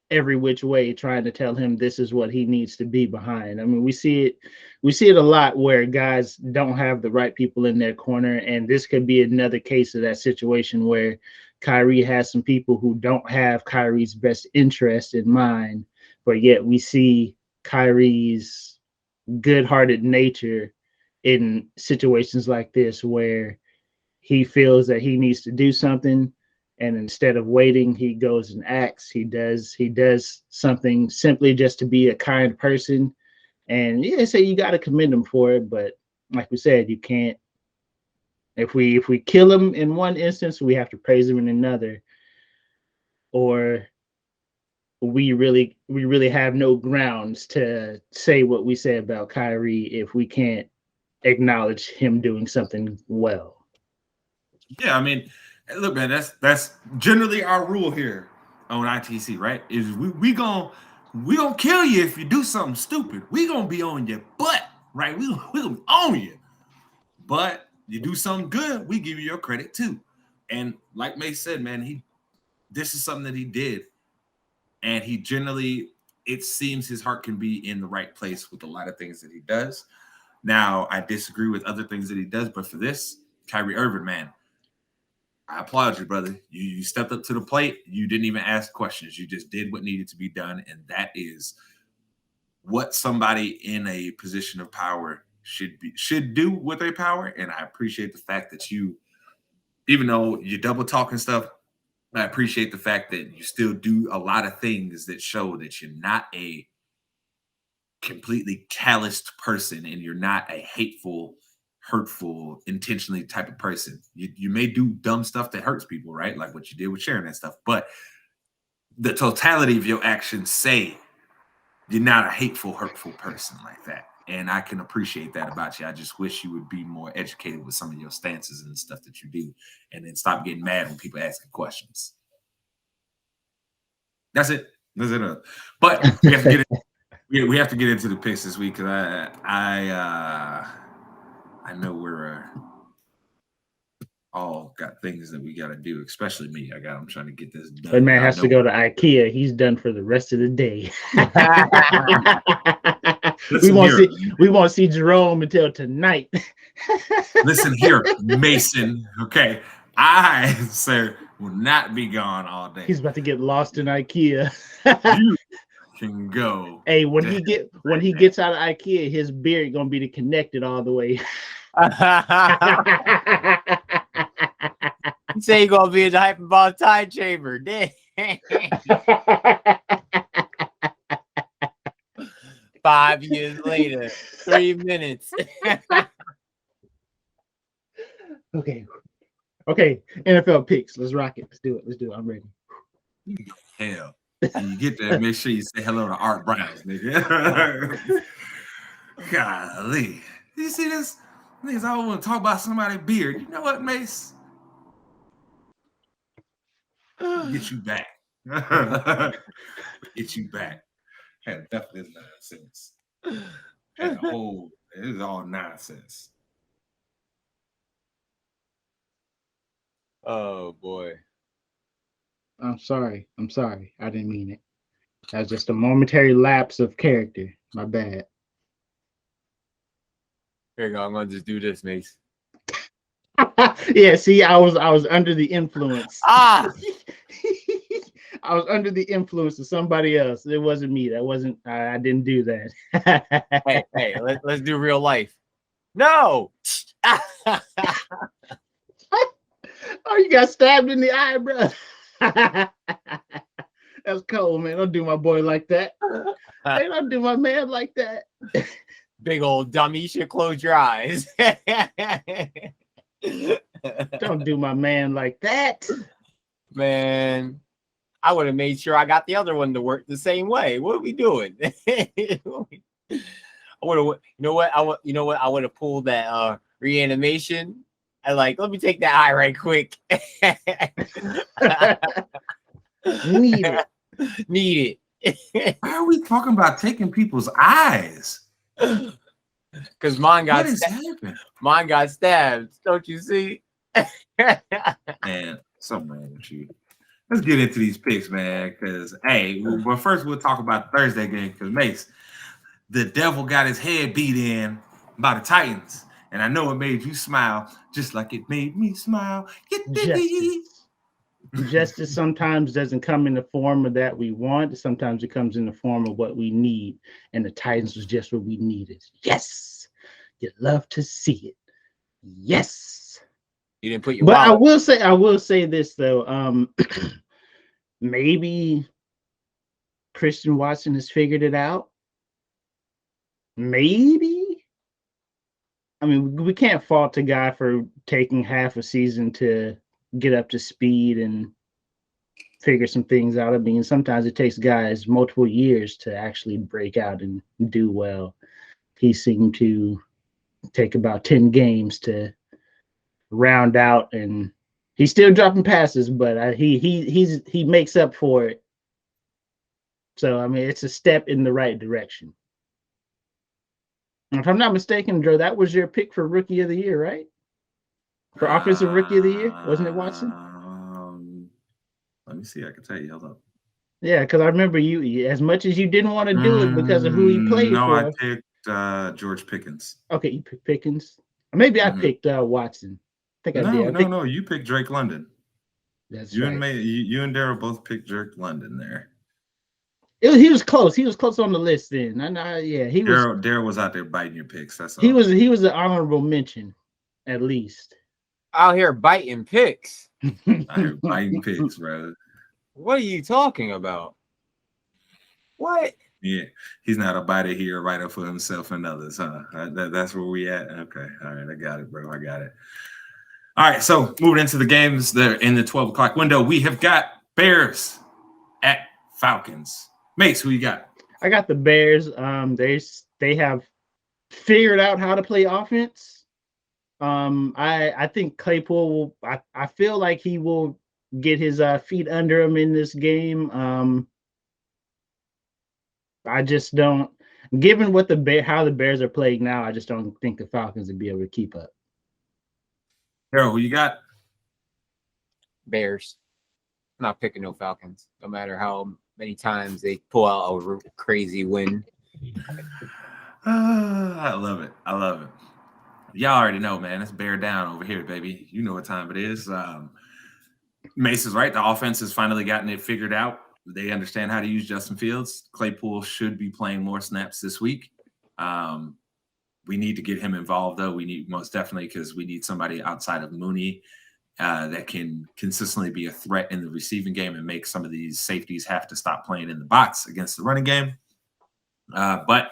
every which way, trying to tell him this is what he needs to be behind. I mean, we see it a lot where guys don't have the right people in their corner, and this could be another case of that situation where Kyrie has some people who don't have Kyrie's best interest in mind, but yet we see Kyrie's good-hearted nature in situations like this where he feels that he needs to do something, and instead of waiting, he goes and acts. He does something simply just to be a kind person. And yeah, so you got to commend him for it. But like we said, you can't. If we kill him in one instance, we have to praise him in another. Or we really have no grounds to say what we say about Kyrie if we can't acknowledge him doing something well. Yeah, I mean, look, man, that's generally our rule here on ITC, right? Is we gonna kill you if you do something stupid. We gonna be on your butt, right? We gonna own you. But you do something good, we give you your credit too. And like May said, man, this is something that he did, and he generally, it seems his heart can be in the right place with a lot of things that he does. Now, I disagree with other things that he does, but for this, Kyrie Irving, man, I applaud you, brother. You stepped up to the plate. You didn't even ask questions. You just did what needed to be done, and that is what somebody in a position of power should do with their power. And I appreciate the fact that you, even though you double talk and stuff, I appreciate the fact that you still do a lot of things that show that you're not a completely calloused person, and you're not a hateful, hurtful, intentionally type of person. You may do dumb stuff that hurts people, right? Like what you did with sharing that stuff. But the totality of your actions say you're not a hateful, hurtful person like that. And I can appreciate that about you. I just wish you would be more educated with some of your stances and the stuff that you do, and then stop getting mad when people ask you questions. That's it. That's it. But we have to get we have to get into the picks this week, because I know we're all got things that we got to do, especially me. I'm trying to get this done. That man has to go to IKEA. He's done for the rest of the day. We won't see Jerome until tonight. Listen here, Mason. Okay, I, sir, will not be gone all day. He's about to get lost in IKEA. You can go. Hey, when he gets out of IKEA, his beard gonna be connected all the way. You say you're gonna be in the hyperbolic time chamber. 5 years later, 3 minutes. Okay. NFL picks. Let's rock it. Let's do it. I'm ready. Hell. When you get there, make sure you say hello to Art Browns, nigga. Golly. You see this? Niggas always want to talk about somebody's beard. You know what, Mace? Get you back. Get you back. Had definitely nonsense. Had a whole, it is all nonsense. Oh boy. I'm sorry. I didn't mean it. That was just a momentary lapse of character. My bad. Here you go. I'm gonna just do this, Mace. Yeah, see, I was under the influence. I was under the influence of somebody else. It wasn't me. I didn't do that. hey, let's do real life. No. Oh, you got stabbed in the eye, bro. That's cold, man. Don't do my boy like that. Hey, don't do my man like that. Big old dummy. You should close your eyes. Don't do my man like that. Man, I would have made sure I got the other one to work the same way. What are we doing? I would have, you know what? I would have pulled that reanimation. Let me take that eye right quick. Need it. Need it. Why are we talking about taking people's eyes? Because mine got happening? Mine got stabbed. Don't you see? Man, something wrong with you. Let's get into these picks, man. Because well, first we'll talk about the Thursday game. Because Mace, the devil got his head beat in by the Titans, and I know it made you smile, just like it made me smile. Justice sometimes doesn't come in the form of that we want. Sometimes it comes in the form of what we need, and the Titans was just what we needed. Yes, you love to see it. Yes. You didn't put your. But I will say this though. Maybe Christian Watson has figured it out. Maybe. I mean, we can't fault a guy for taking half a season to get up to speed and figure some things out. I mean, sometimes it takes guys multiple years to actually break out and do well. He seemed to take about 10 games to round out, and he's still dropping passes, but he makes up for it. So I mean, it's a step in the right direction. If I'm not mistaken, Joe, that was your pick for Rookie of the Year, right? For Offensive Rookie of the Year, wasn't it, Watson? Let me see. I can tell you. Hold up. Yeah, because I remember you, as much as you didn't want to do it because of who he played for. No, I picked George Pickens. Okay, you picked Pickens. Maybe I picked Watson. I think I did. No. You picked Drake London. That's you right. And you and Daryl both picked Drake London there. He was close. He was close on the list then. He was. Daryl was out there biting your picks. That's all. He was an honorable mention, at least. Out here biting picks. Out here biting picks, bro. What are you talking about? What? Yeah, he's not a biter here, right up for himself and others, huh? That's where we at. Okay, all right, I got it, bro. I got it. All right, so moving into the games that are in the 12 o'clock window, we have got Bears at Falcons. Mace, who you got? I got the Bears. They have figured out how to play offense. I think Claypool will. I feel like he will get his feet under him in this game. I just don't. Given what how the Bears are playing now, I just don't think the Falcons will be able to keep up. Harold, who you got? Bears. I'm not picking no Falcons, no matter how many times they pull out a crazy win. I love it. I love it. Y'all already know, man. It's bear down over here, baby. You know what time it is. Mace is right. The offense has finally gotten it figured out. They understand how to use Justin Fields. Claypool should be playing more snaps this week. We need to get him involved, though. We need most definitely because we need somebody outside of Mooney that can consistently be a threat in the receiving game and make some of these safeties have to stop playing in the box against the running game. But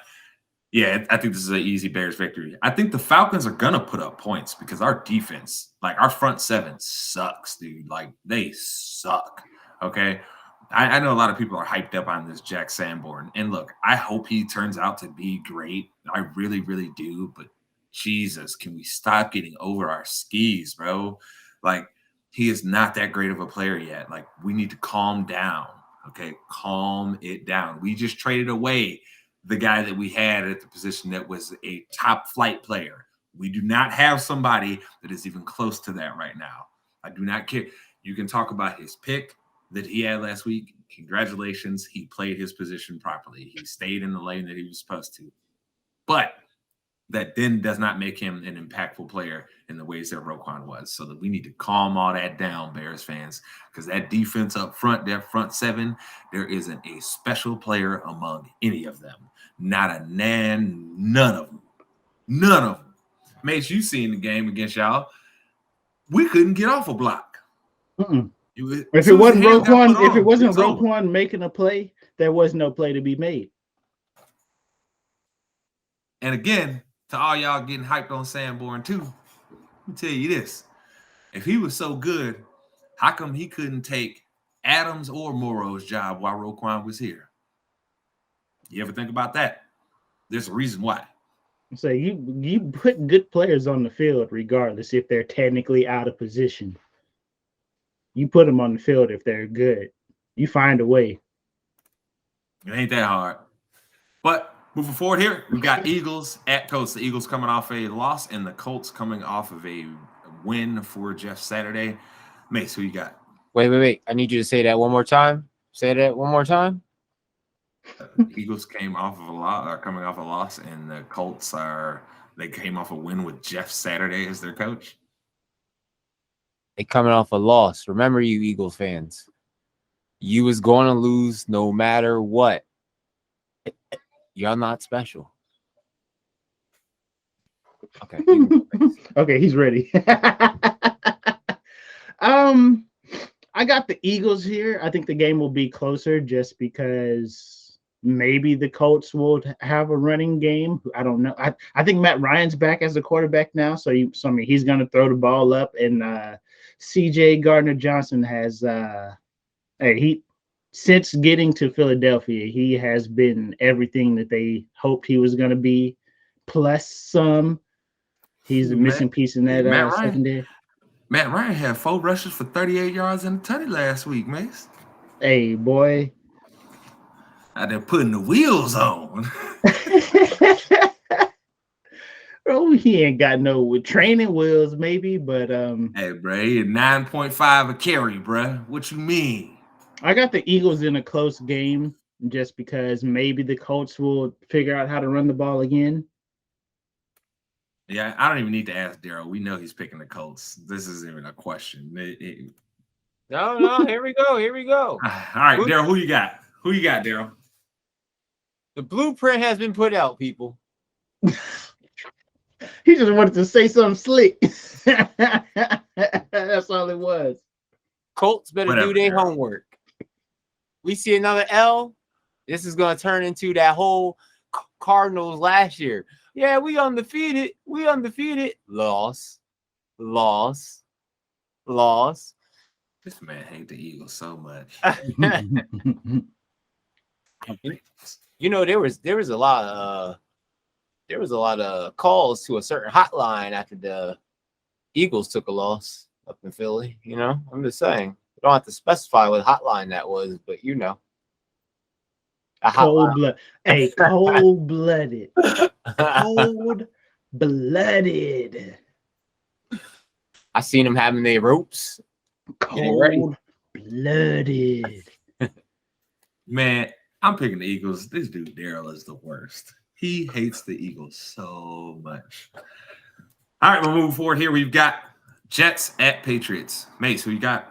yeah, I think this is an easy Bears victory. I think the Falcons are going to put up points because our defense, like our front seven sucks, dude. Like they suck. Okay. I know a lot of people are hyped up on this Jack Sanborn. And look, I hope he turns out to be great. I really, really do. But Jesus, can we stop getting over our skis, bro? Like, he is not that great of a player yet. Like, we need to calm down. Okay, calm it down. We just traded away the guy that we had at the position that was a top flight player. We do not have somebody that is even close to that right now. I do not care. You can talk about his pick that he had last week. Congratulations. He played his position properly. He stayed in the lane that he was supposed to. But that then does not make him an impactful player in the ways that Roquan was. So that we need to calm all that down, Bears fans, because that defense up front, that front seven, there isn't a special player among any of them. Not a none of them. None of them. Mace, you seen the game against y'all. We couldn't get off a block. If it wasn't Roquan making a play, there was no play to be made. And again, to all y'all getting hyped on Sanborn too, let me tell you this. If he was so good, How come he couldn't take Adams or Morrow's job while Roquan was here? You ever think about that? There's a reason why. So you put good players on the field regardless if they're technically out of position. You put them on the field if they're good. You find a way. It ain't that hard. But moving forward here, we've got Eagles at Colts. The Eagles coming off a loss and the Colts coming off of a win for Jeff Saturday. Mace, who you got? Wait. I need you to say that one more time. Say that one more time. Eagles came off of a lot, are coming off a loss, and the Colts they came off a win with Jeff Saturday as their coach. They coming off a loss. Remember, you Eagles fans, you was going to lose no matter what. You're not special. Okay. Okay, he's ready. I got the Eagles here. I think the game will be closer just because maybe the Colts will have a running game. I don't know. I think Matt Ryan's back as a quarterback now, so he's going to throw the ball up. And CJ Gardner-Johnson has since getting to Philadelphia, he has been everything that they hoped he was going to be, plus some. He's a missing piece in that secondary. Matt Ryan had 4 rushes for 38 yards and a tutty last week, Mace. Hey, boy. They're putting the wheels on. Bro, he ain't got no training wheels, maybe, but Hey, bro, he had 9.5 a carry, bro. What you mean? I got the Eagles in a close game just because maybe the Colts will figure out how to run the ball again. Yeah, I don't even need to ask Daryl. We know he's picking the Colts. This isn't even a question. No, here we go. All right, Daryl, who you got? Who you got, Daryl? The blueprint has been put out, people. He just wanted to say something slick. That's all it was. Colts better do their homework. We see another L. This is going to turn into that whole Cardinals last year. Yeah, we undefeated. Loss. This man hates the Eagles so much. You know, there was a lot of calls to a certain hotline after the Eagles took a loss up in Philly. You know, I'm just saying. You don't have to specify what hotline that was, but you know. Cold-blooded. Hey, cold-blooded. Cold-blooded. I seen them having their ropes. Cold-blooded. Man, I'm picking the Eagles. This dude, Daryl, is the worst. He hates the Eagles so much. All right, we're moving forward here. We've got Jets at Patriots. Mace, who you got?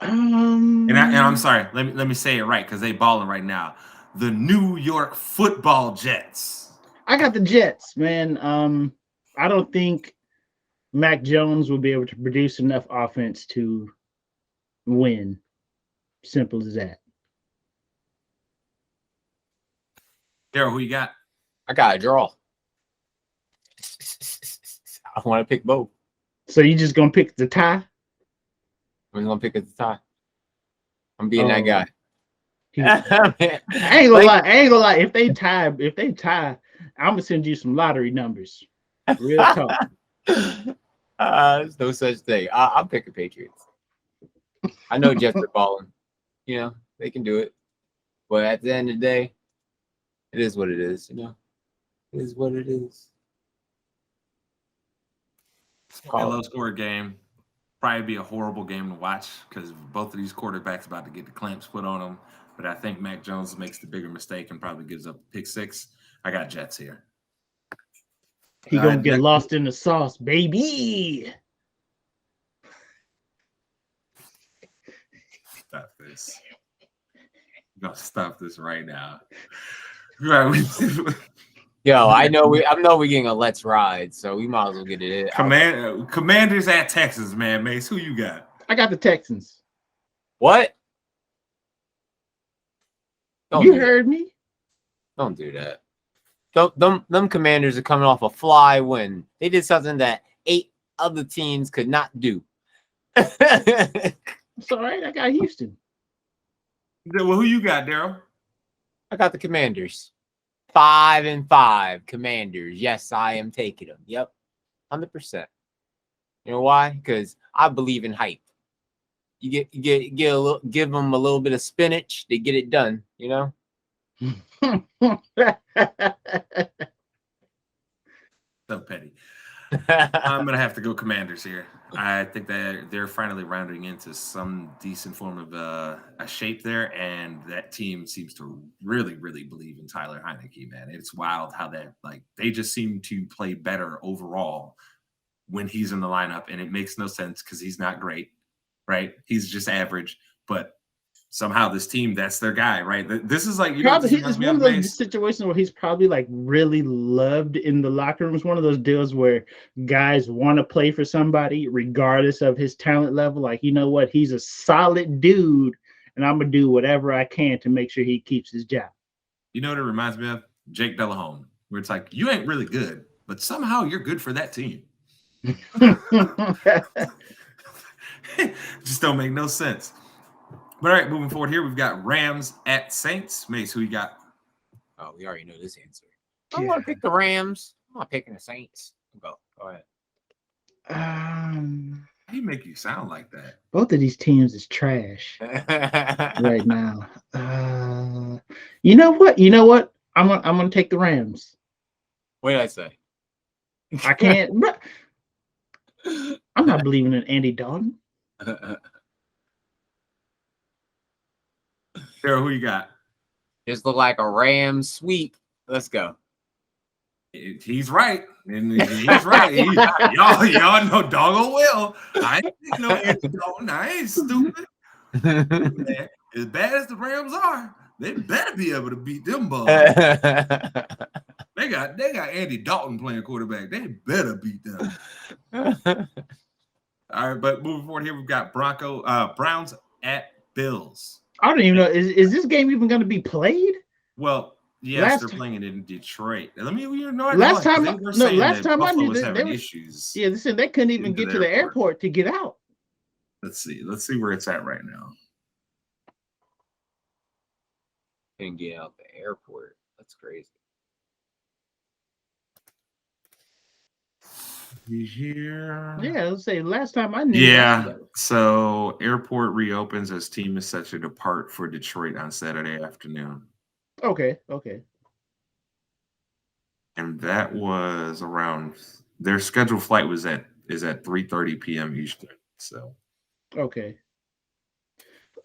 And I'm sorry. Let me say it right because they balling right now. The New York Football Jets. I got the Jets, man. I don't think Mac Jones will be able to produce enough offense to win. Simple as that. Daryl, who you got? I got a draw. I want to pick both. So you just gonna pick the tie? I'm gonna pick a tie. I'm being that guy. I ain't gonna lie. If they tie, I'm gonna send you some lottery numbers. Real talk. There's no such thing. I'm picking Patriots. I know Jets are balling. You know, they can do it. But at the end of the day, it is what it is, you know. It is what it is. A low-score game. Probably be a horrible game to watch because both of these quarterbacks about to get the clamps put on them. But I think Mac Jones makes the bigger mistake and probably gives up pick 6. I got Jets here. He gonna get lost in the sauce, baby. Stop this. I'm gonna stop this right now. Yo, I know we're getting a let's ride, so we might as well get it in. Commanders at Texans, man. Mace, who you got? I got the Texans. What? You heard me. Don't do that. Them Commanders are coming off a fly win. They did something that 8 other teams could not do. It's all right. I got Houston. Well, who you got, Daryl? I got the Commanders. 5-5 Commanders. Yes, I am taking them. Yep, 100%. You know why? Because I believe in hype. You get a little, give them a little bit of spinach, they get it done. You know. So petty. I'm gonna have to go Commanders here. I think that they're finally rounding into some decent form of a shape there, and that team seems to really, really believe in Tyler Heineke. Man, it's wild how that they just seem to play better overall when he's in the lineup, and it makes no sense because he's not great, right? He's just average, but somehow this team, that's their guy, right? This is like, it's one of those situations where he's probably really loved in the locker room. It's one of those deals where guys want to play for somebody regardless of his talent level. Like, you know what? He's a solid dude, and I'm going to do whatever I can to make sure he keeps his job. You know what it reminds me of? Jake Delahome, where it's like, you ain't really good, but somehow you're good for that team. Just don't make no sense. But all right, moving forward here, we've got Rams at Saints. Mace, who you got? Oh, we already know this answer. I want to pick the Rams. I'm not picking the Saints. Go ahead. How do you make you sound like that? Both of these teams is trash right now. You know what? I'm gonna take the Rams. What did I say? I can't. I'm not believing in Andy Dalton. Sarah, who you got? Just look like a Rams sweep. Let's go. He's right. And he's right. Y'all know doggo well. I ain't no Andy Dalton. I ain't stupid. Man, as bad as the Rams are, they better be able to beat them balls. They got Andy Dalton playing quarterback. They better beat them. All right, but moving forward here, we've got Browns at Bills. I don't even know. Is this game even going to be played? Well, yes, they're playing it in Detroit. Last time I knew was having issues. Yeah, they said they couldn't even get to the airport to get out. Let's see where it's at right now. Couldn't get out the airport. That's crazy. Here. Yeah, let's say last time I knew. Yeah, so airport reopens as team is set to depart for Detroit on Saturday afternoon. Okay. And that was around their scheduled flight is at 3:30 p.m. Eastern. So okay.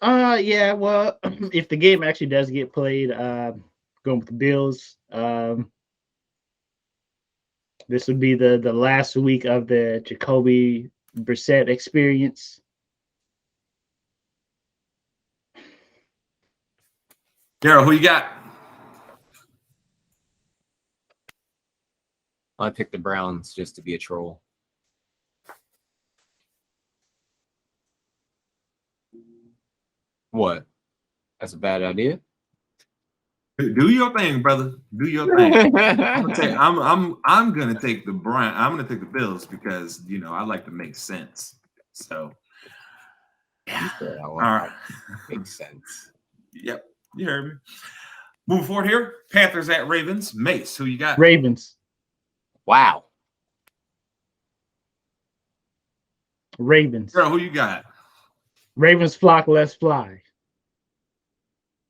Yeah, well, if the game actually does get played, going with the Bills, this would be the last week of the Jacoby Brissett experience. Daryl, who you got? I picked the Browns just to be a troll. What? That's a bad idea. Do your thing, brother. Do your thing. I'm gonna take the Browns. I'm gonna take the Bills because I like to make sense. So yeah, all right, makes sense. Yep, you heard me. Moving forward here, Panthers at Ravens. Mace, who you got? Ravens. Wow. Ravens. Girl, who you got? Ravens flock, let's fly.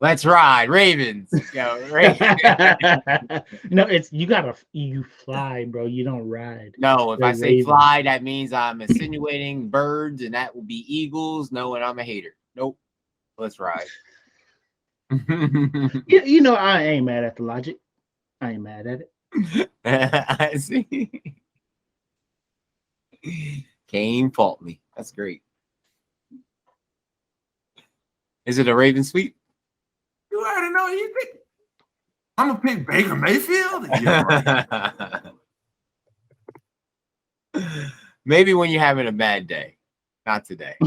Let's ride, Ravens. Go, Ravens. No, you fly, bro. You don't ride. No, if I say fly, that means I'm insinuating birds, and that will be eagles. No, and I'm a hater. Nope. Let's ride. I ain't mad at the logic. I ain't mad at it. I see. Can't fault me. That's great. Is it a Raven sweep? You already know you pick. I'm gonna pick Baker Mayfield. Yeah, right. Maybe when you're having a bad day, not today.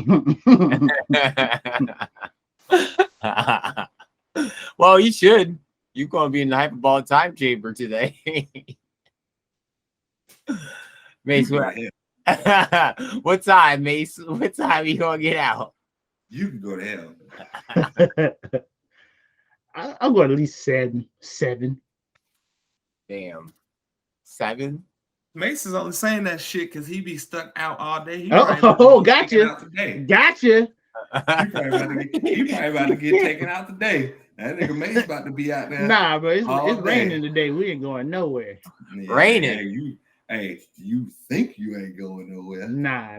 Well, you should. You're gonna be in the hyperbolic time chamber today. Mace, What time, Mace? What time you gonna get out? You can go to hell. I'll go at least 7. Damn. 7? Mace is only saying that shit because he be stuck out all day. He Gotcha. Today. Gotcha. He probably about to get taken out today. That nigga Mace about to be out there. Nah, bro, it's raining today. We ain't going nowhere. Yeah, Raining. You think you ain't going nowhere? Nah.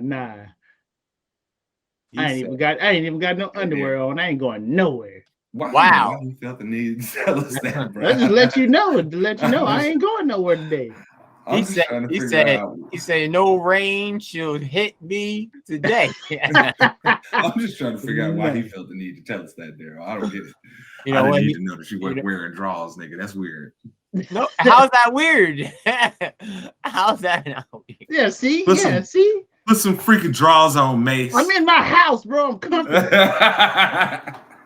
I ain't even got no underwear on. I ain't going nowhere. Wow. You felt the need to tell us that, bro. Let's just let you know. I ain't going nowhere today. He said no rain should hit me today. I'm just trying to figure out why he felt the need to tell us that, Daryl. I don't get it. I didn't need to know that you weren't wearing drawers, nigga. That's weird. No, how's that weird? How's that not weird? Yeah, see? Put some freaking drawers on, Mace. I'm in my house, bro. I'm comfortable.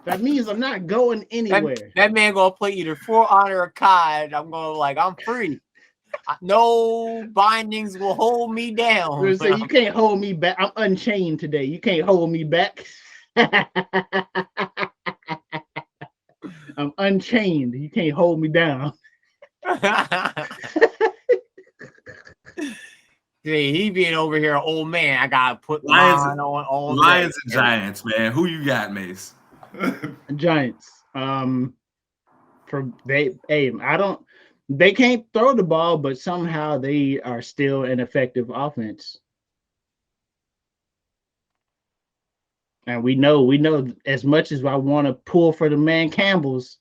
That means I'm not going anywhere. That man gonna play either For Honor or COD. I'm going I'm free. No bindings will hold me down. So you can't hold me back. I'm unchained today. You can't hold me back. I'm unchained. You can't hold me down. See, he being over here, old man. I gotta put Lions on all Lions and Giants, man. Who you got, Mace? Giants. They can't throw the ball, but somehow they are still an effective offense. And we know as much as I want to pull for the man Campbells,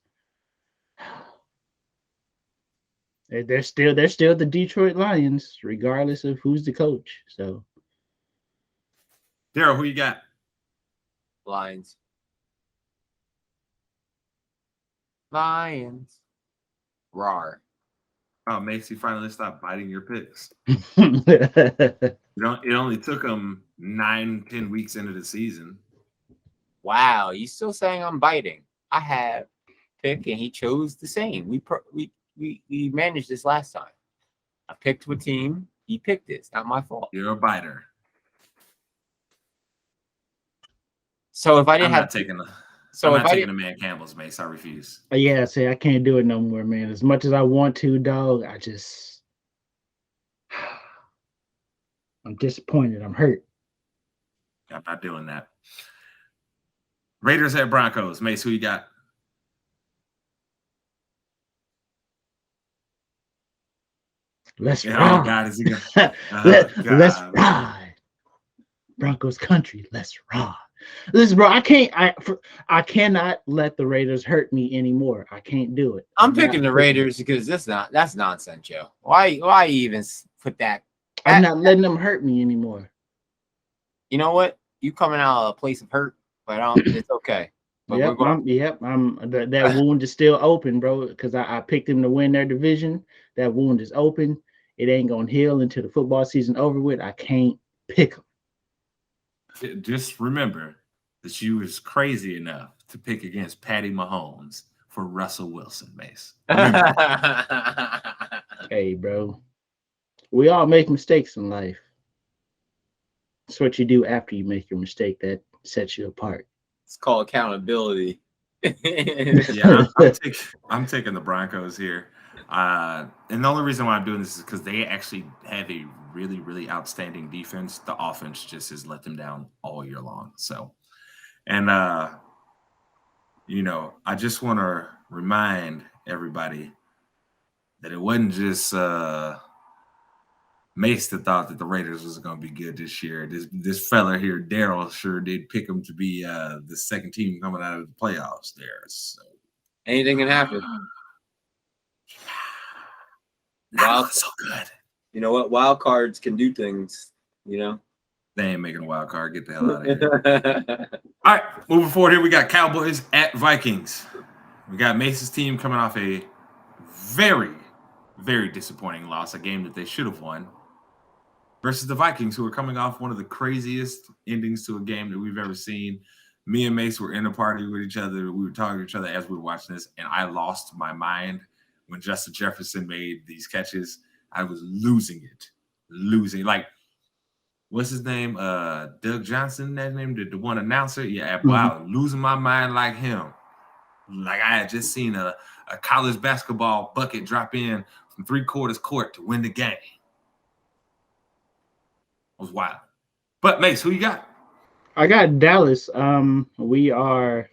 they're still the Detroit Lions, regardless of who's the coach. So, Daryl, who you got? Lions. Rawr. Oh, Mace, you finally stopped biting your picks. It only took them 9-10 weeks into the season. Wow, you still saying I'm biting? I have picked, and he chose the same. We managed this last time. I picked a team. He picked it. It's not my fault. You're a biter. So if I didn't I'm taking the man Campbell's, Mace. I refuse. Yeah, I can't do it no more, man. As much as I want to, dog, I'm disappointed. I'm hurt. I'm not doing that. Raiders at Broncos. Mace, who you got? Let's ride. God, is he gonna... Let's ride. Broncos country. Let's ride. Listen, bro, I cannot let the Raiders hurt me anymore. I can't do it. I'm picking the Raiders because that's nonsense, Joe. Why even put that? I'm not letting them hurt me anymore. You know what? You coming out of a place of hurt, but it's okay. But that wound is still open, bro, because I picked them to win their division. That wound is open. It ain't gonna heal until the football season over with. I can't pick them. Just remember that you was crazy enough to pick against Patty Mahomes for Russell Wilson, Mace. Hey, bro. We all make mistakes in life. That's what you do after you make your mistake that sets you apart. It's called accountability. Yeah, I'm taking the Broncos here. And the only reason why I'm doing this is because they actually have a really, really outstanding defense. The offense just has let them down all year long. So, and, I just want to remind everybody that it wasn't just Mace that thought that the Raiders was going to be good this year. This fella here, Daryl, sure did pick them to be the second team coming out of the playoffs there. So anything can happen. So good. You know what? Wild cards can do things, They ain't making a wild card. Get the hell out of here. All right, moving forward here, we got Cowboys at Vikings. We got Mace's team coming off a very, very disappointing loss, a game that they should have won, versus the Vikings, who are coming off one of the craziest endings to a game that we've ever seen. Me and Mace were in a party with each other. We were talking to each other as we were watching this, and I lost my mind when Justin Jefferson made these catches. I was losing it. Like, what's his name? Doug Johnson, that name, the one announcer. Yeah, wow, losing my mind like him. Like I had just seen a college basketball bucket drop in from 3/4 court to win the game. It was wild. But Mace, who you got? I got Dallas. We are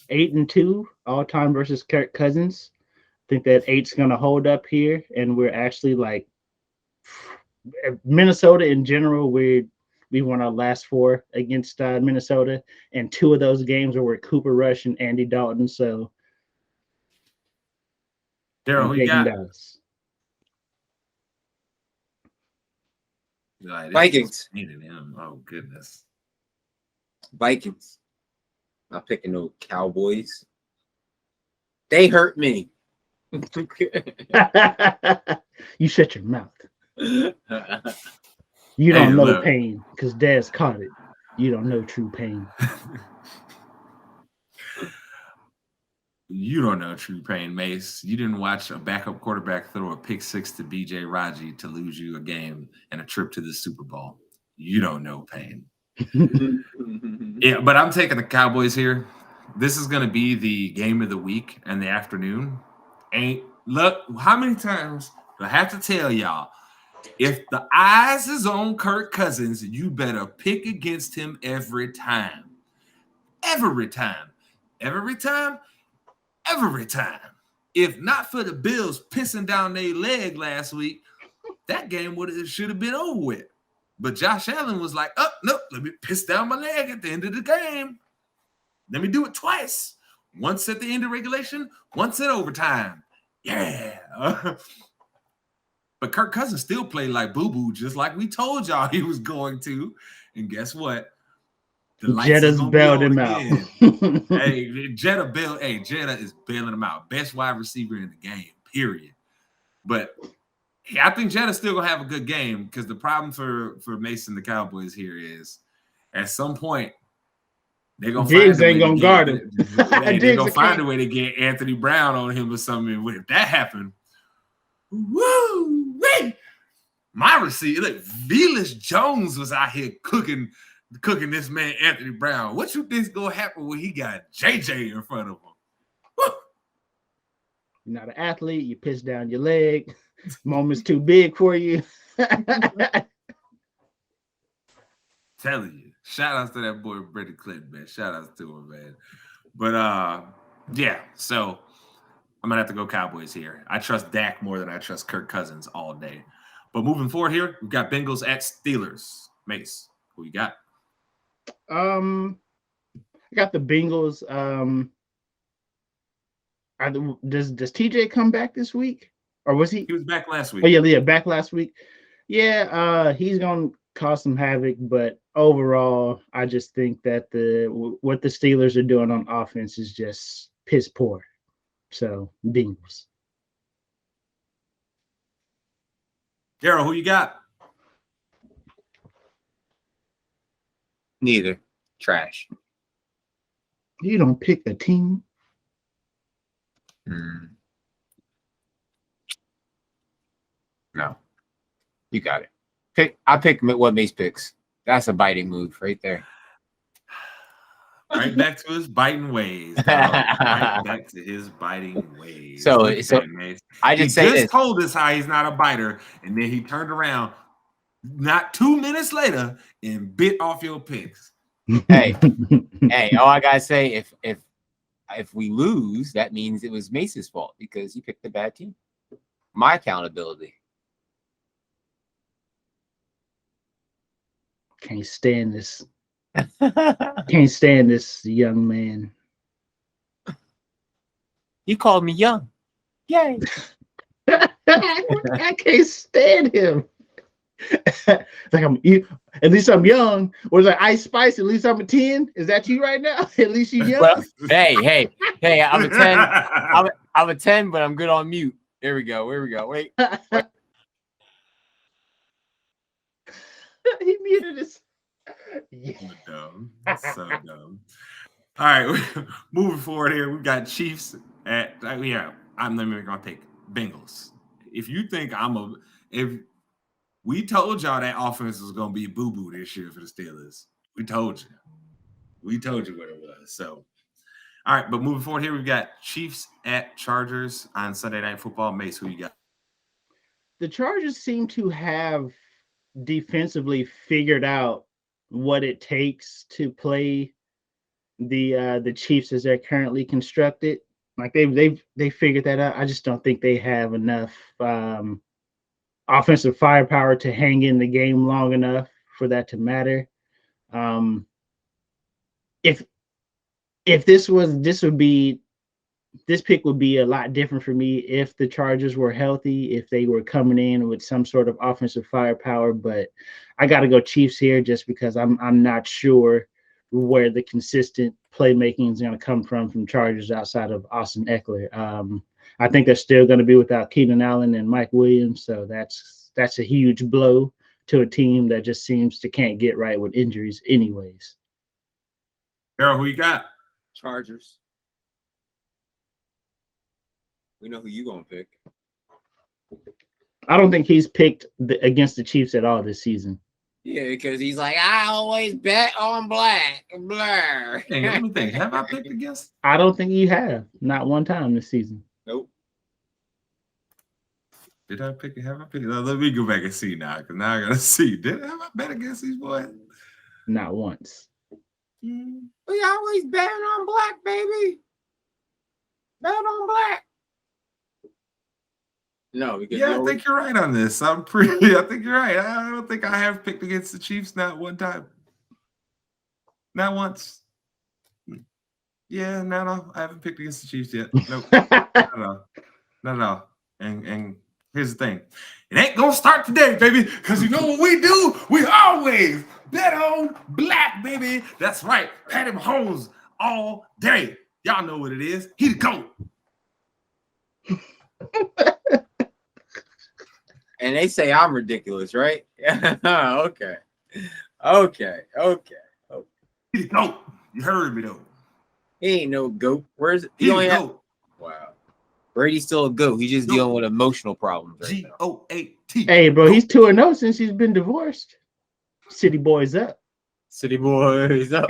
8-2 all time versus Kirk Cousins. I think that 8's gonna hold up here, and we're actually like Minnesota in general. We won our last 4 against Minnesota, and 2 of those games were with Cooper Rush and Andy Dalton. So, Daryl, who you got? Dallas. Like, Vikings. Oh goodness. Vikings. I'm picking no Cowboys. They hurt me. You shut your mouth. You don't know pain because Dad's caught it. You don't know true pain. You don't know true pain, Mace. You didn't watch a backup quarterback throw a pick 6 to BJ Raji to lose you a game and a trip to the Super Bowl. You don't know pain. Yeah, but I'm taking the Cowboys here. This is going to be the game of the week and the afternoon. And look, how many times do I have to tell y'all? If the eyes is on Kirk Cousins, you better pick against him every time. Every time. Every time. Every time. If not for the Bills pissing down their leg last week, that game should have been over with. But Josh Allen was like, oh, no, let me piss down my leg at the end of the game. Let me do it twice. Once at the end of regulation, once at overtime. Yeah. But Kirk Cousins still played like boo-boo, just like we told y'all he was going to. And guess what? The Jetta's bailed him out. Hey, Jetta is bailing him out. Best wide receiver in the game, period. But I think Jetta's still gonna have a good game because the problem for Mason the Cowboys here is at some point they're gonna Diggs ain't gonna guard him. They're gonna find a way to get Anthony Brown on him or something. If that happened, woo! My receiver, look, Velus Jones was out here cooking this man Anthony Brown. What you think's gonna happen when he got JJ in front of him? Woo! You're not an athlete. You piss down your leg. Moment's too big for you. Telling you. Shout outs to that boy Brady Clinton, man. Shout outs to him, man. But yeah, so I'm gonna have to go Cowboys here. I trust Dak more than I trust Kirk Cousins all day. But moving forward here, we've got Bengals at Steelers. Mace, who you got? I got the Bengals. Does TJ come back this week? Or was he? He was back last week. Oh, yeah, back last week. Yeah, he's gonna cause some havoc, but overall, I just think that what the Steelers are doing on offense is just piss poor. So Bengals. Daryl, who you got? Neither. Trash. You don't pick a team. No. You got it. I pick what Mace picks. That's a biting move right there. Right back to his biting ways. Right back to his biting ways. So I just say this. Told us how he's not a biter, and then he turned around not 2 minutes later and bit off your picks. Hey, all I gotta say, if we lose, that means it was Mace's fault because he picked the bad team. My accountability. Can't stand this. Can't stand this young man. You called me young. Yay. I can't stand him. Like at least I'm young. Or is like Ice Spice? At least I'm a 10. Is that you right now? At least you young. Well, hey, I'm a 10. I'm a 10, but I'm good on mute. There we go. Wait. He muted his. Yeah. So dumb. All right, moving forward here, we've got Chiefs at I'm not even gonna take Bengals. If you think We told y'all that offense was going to be boo-boo this year for the Steelers. We told you. We told you what it was. So, all right, but moving forward here, we've got Chiefs at Chargers on Sunday Night Football. Mace, who you got? The Chargers seem to have defensively figured out what it takes to play the Chiefs as they're currently constructed. Like they figured that out. I just don't think they have enough offensive firepower to hang in the game long enough for that to matter. If this pick would be a lot different for me if the Chargers were healthy, if they were coming in with some sort of offensive firepower. But I got to go Chiefs here just because I'm not sure where the consistent playmaking is going to come from Chargers outside of Austin Eckler. I think they're still going to be without Keenan Allen and Mike Williams, so that's a huge blow to a team that just seems to can't get right with injuries anyways. Daryl, who you got? Chargers. We know who you gonna pick. I don't think he's picked against the Chiefs at all this season. Yeah, because he's like, I always bet on black. Blur. Hey, let me think. Have I picked against? I don't think you have. Not one time this season. Nope. Did I pick it? Have I picked it? Let me go back and see now, because now I gotta see. Have I bet against these boys? Not once. We always bet on black, baby. Bet on black. No, because I think you're right on this. I think you're right. I don't think I have picked against the Chiefs not one time. Not once. Yeah, no. I haven't picked against the Chiefs yet. Nope. Not at all. And here's the thing. It ain't gonna start today, baby, because you know what we do? We always bet on black, baby. That's right. Patty Mahomes all day. Y'all know what it is. He the GOAT. And they say I'm ridiculous, right? Okay. He the GOAT. You heard me though. He ain't no goat. Where's it? He the GOAT. Wow. Brady's still a goat. He's just dealing with emotional problems right now. GOAT. Hey, bro, he's 2-0 since he's been divorced. City boys up. City boys up.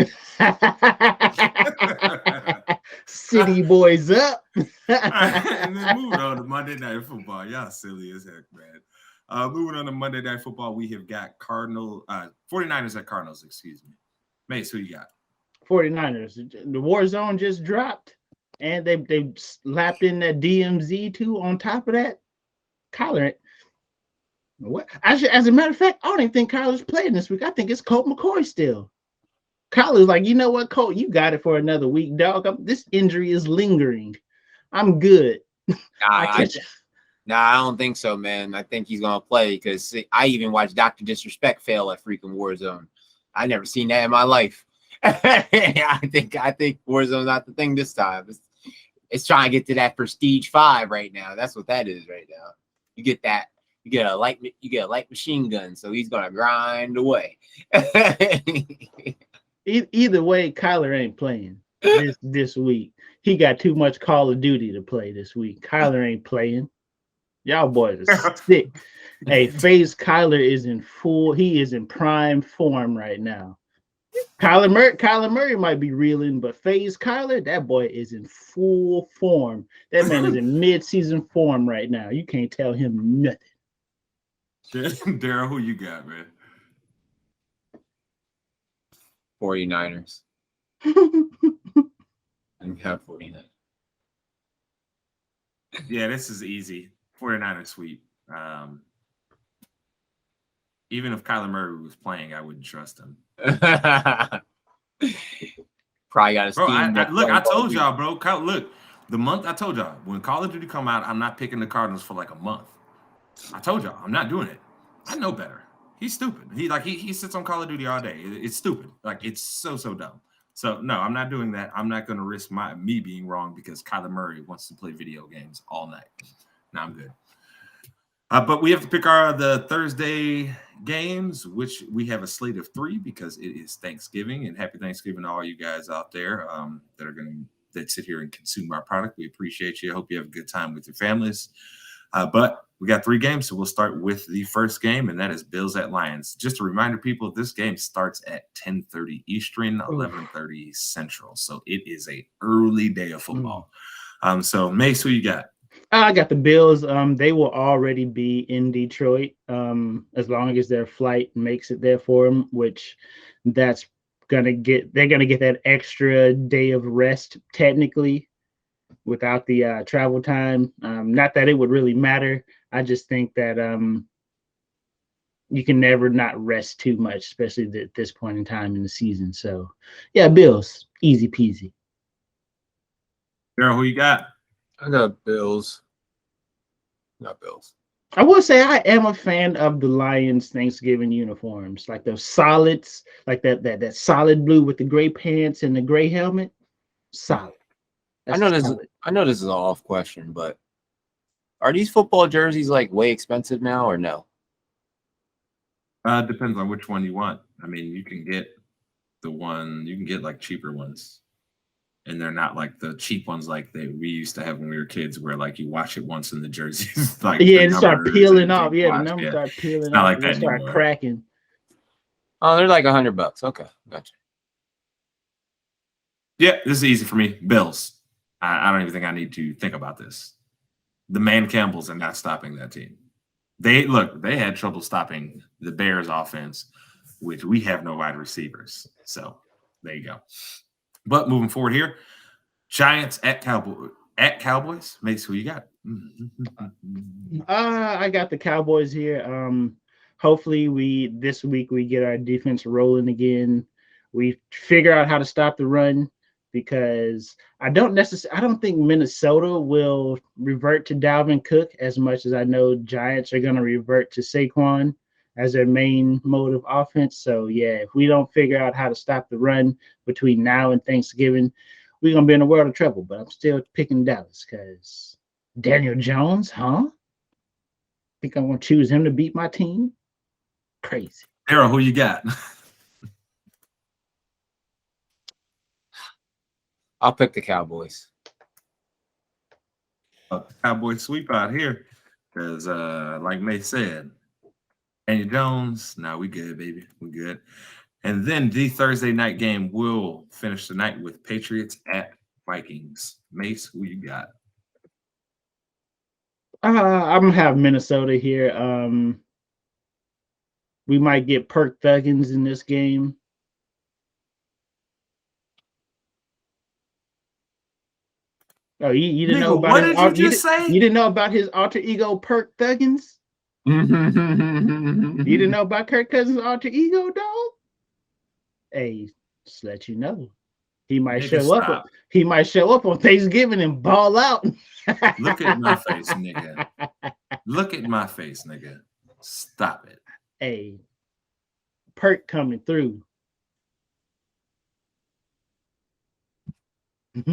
City boys up. And then moving on to Monday Night Football. Y'all silly as heck, man. Moving on to Monday Night Football, we have got 49ers at Cardinals, excuse me. Mace, who you got? 49ers. The war zone just dropped, and they slapped in that DMZ too on top of that. Kyler. What? As a matter of fact, I don't even think Kyler's playing this week. I think it's Colt McCoy still. Kyler's like, you know what, Colt, you got it for another week, dog. This injury is lingering. I'm good. I don't think so, man. I think he's gonna play because I even watched Dr. Disrespect fail at freaking Warzone. I never seen that in my life. I think Warzone's not the thing this time. It's trying to get to that prestige 5 right now. That's what that is right now. You get that. You get a light machine gun, so he's gonna grind away. Either way, Kyler ain't playing this week. He got too much Call of Duty to play this week. Kyler ain't playing. Y'all boys are sick. Hey, FaZe Kyler is he is in prime form right now. Kyler Murray might be reeling, but FaZe Kyler, that boy is in full form. That man is in mid-season form right now. You can't tell him nothing. Daryl, who you got, man? 49ers. I got 49ers. Yeah, this is easy. 49ers sweep. Even if Kyler Murray was playing, I wouldn't trust him. Probably got a bro. I told y'all, bro. Look, the month I told y'all when Call of Duty come out, I'm not picking the Cardinals for like a month. I told y'all I'm not doing it. I know better. He's stupid. He sits on Call of Duty all day. It's stupid. Like it's so dumb. So no, I'm not doing that. I'm not going to risk me being wrong because Kyler Murray wants to play video games all night. No, I'm good. But we have to pick the Thursday games, which we have a slate of 3 because it is Thanksgiving. And happy Thanksgiving to all you guys out there that sit here and consume our product. We appreciate you. I hope you have a good time with your families. But We got 3 games, so we'll start with the first game, and that is Bills at Lions. Just a reminder, people, this game starts at 10:30 Eastern, 11:30 Central. So it is a early day of football. So Mace, who you got? I got the Bills. They will already be in Detroit as long as their flight makes it there for them, which they're gonna get that extra day of rest technically without the travel time. Not that it would really matter. I just think that you can never not rest too much, especially at this point in time in the season. So yeah, Bills, easy peasy. Daryl, who you got? I got Bills. Not Bills. I will say I am a fan of the Lions Thanksgiving uniforms, like those solids, like that solid blue with the gray pants and the gray helmet. Solid. I know this is an off question, but are these football jerseys like way expensive now or no? Depends on which one you want. I mean, you can get like cheaper ones. And they're not like the cheap ones like we used to have when we were kids, where like you wash it once in the jerseys. Like it start peeling off. Yeah, the numbers start peeling not off. Like they that start anymore. Cracking. Oh, they're like $100. Okay, gotcha. Yeah, this is easy for me. Bills. I don't even think I need to think about this. The Man Campbells are not stopping that team. They had trouble stopping the Bears offense, which we have no wide receivers. So there you go. But moving forward here, Giants at Cowboys. Mace, who you got? I got the Cowboys here. Hopefully this week we get our defense rolling again. We figure out how to stop the run, because I don't think Minnesota will revert to Dalvin Cook as much as I know Giants are going to revert to Saquon as their main mode of offense. So yeah, if we don't figure out how to stop the run between now and Thanksgiving, we're going to be in a world of trouble. But I'm still picking Dallas because Daniel Jones, huh? Think I'm going to choose him to beat my team? Crazy. Harold, who you got? I'll pick the Cowboys. Cowboy sweep out here, because like May said, Daniel Jones, we good, baby. We good. And then the Thursday night game will finish the night with Patriots at Vikings. Mace, who you got? I'm going to have Minnesota here. We might get Perk Thuggins in this game. Oh, you didn't know about what did you just say? You didn't know about his alter ego, Perk Thuggins? You didn't know about Kirk Cousins' alter ego, dog? Hey, just let you know. He might show up. He might show up on Thanksgiving and ball out. Look at my face, nigga. Look at my face, nigga. Stop it. Hey, Perk coming through.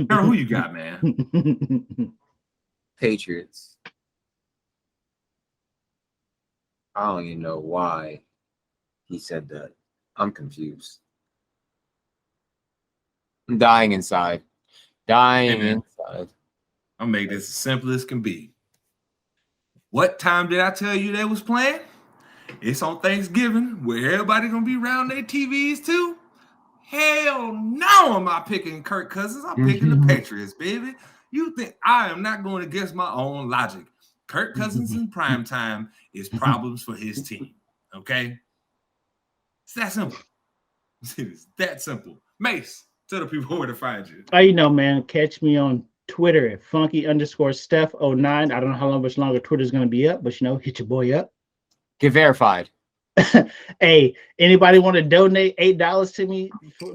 Girl, who you got, man? Patriots. I don't even know why he said that. I'm confused. I'm dying inside. Inside. I'll make this as simple as can be. What time did I tell you they was playing? It's on Thanksgiving, where everybody gonna be around their TVs too. Hell no, am I picking Kirk Cousins? I'm picking the Patriots, baby. You think I am not going against my own logic? Kirk Cousins in prime time is problems for his team. Okay? It's that simple. It's that simple. Mace, tell the people where to find you. Oh, you know, man, catch me on Twitter at funky_Steph09. I don't know how much longer Twitter's going to be up, but, hit your boy up. Get verified. Hey, anybody want to donate $8 to me?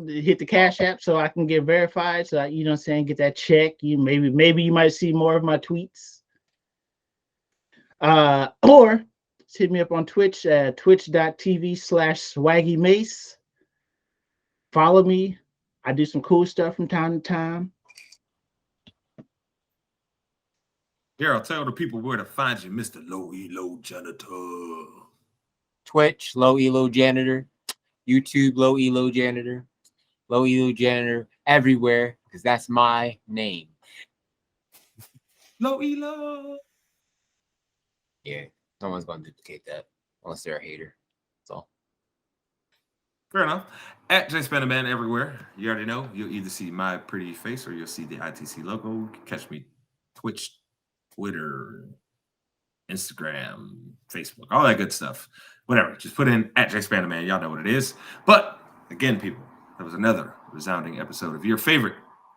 Hit the Cash App so I can get verified. So get that check. Maybe you might see more of my tweets. Or hit me up on Twitch at twitch.tv/swaggymace. Follow me. I do some cool stuff from time to time. Daryl, tell the people where to find you, Mr. Low Elo Janitor. Twitch, Low Elo Janitor. YouTube, Low Elo Janitor. Low Elo Janitor everywhere, because that's my name. Low Elo. Yeah, no one's going to duplicate that unless they're a hater. That's all. Fair enough. At J Spanderman everywhere. You already know. You'll either see my pretty face or you'll see the ITC logo. Catch me Twitch, Twitter, Instagram, Facebook, all that good stuff. Whatever. Just put in at J Spanderman. Y'all know what it is. But again, people, that was another resounding episode of your favorite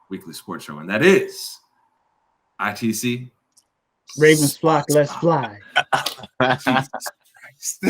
weekly sports show, and that is ITC. Ravens flock, let's fly. Jesus Christ.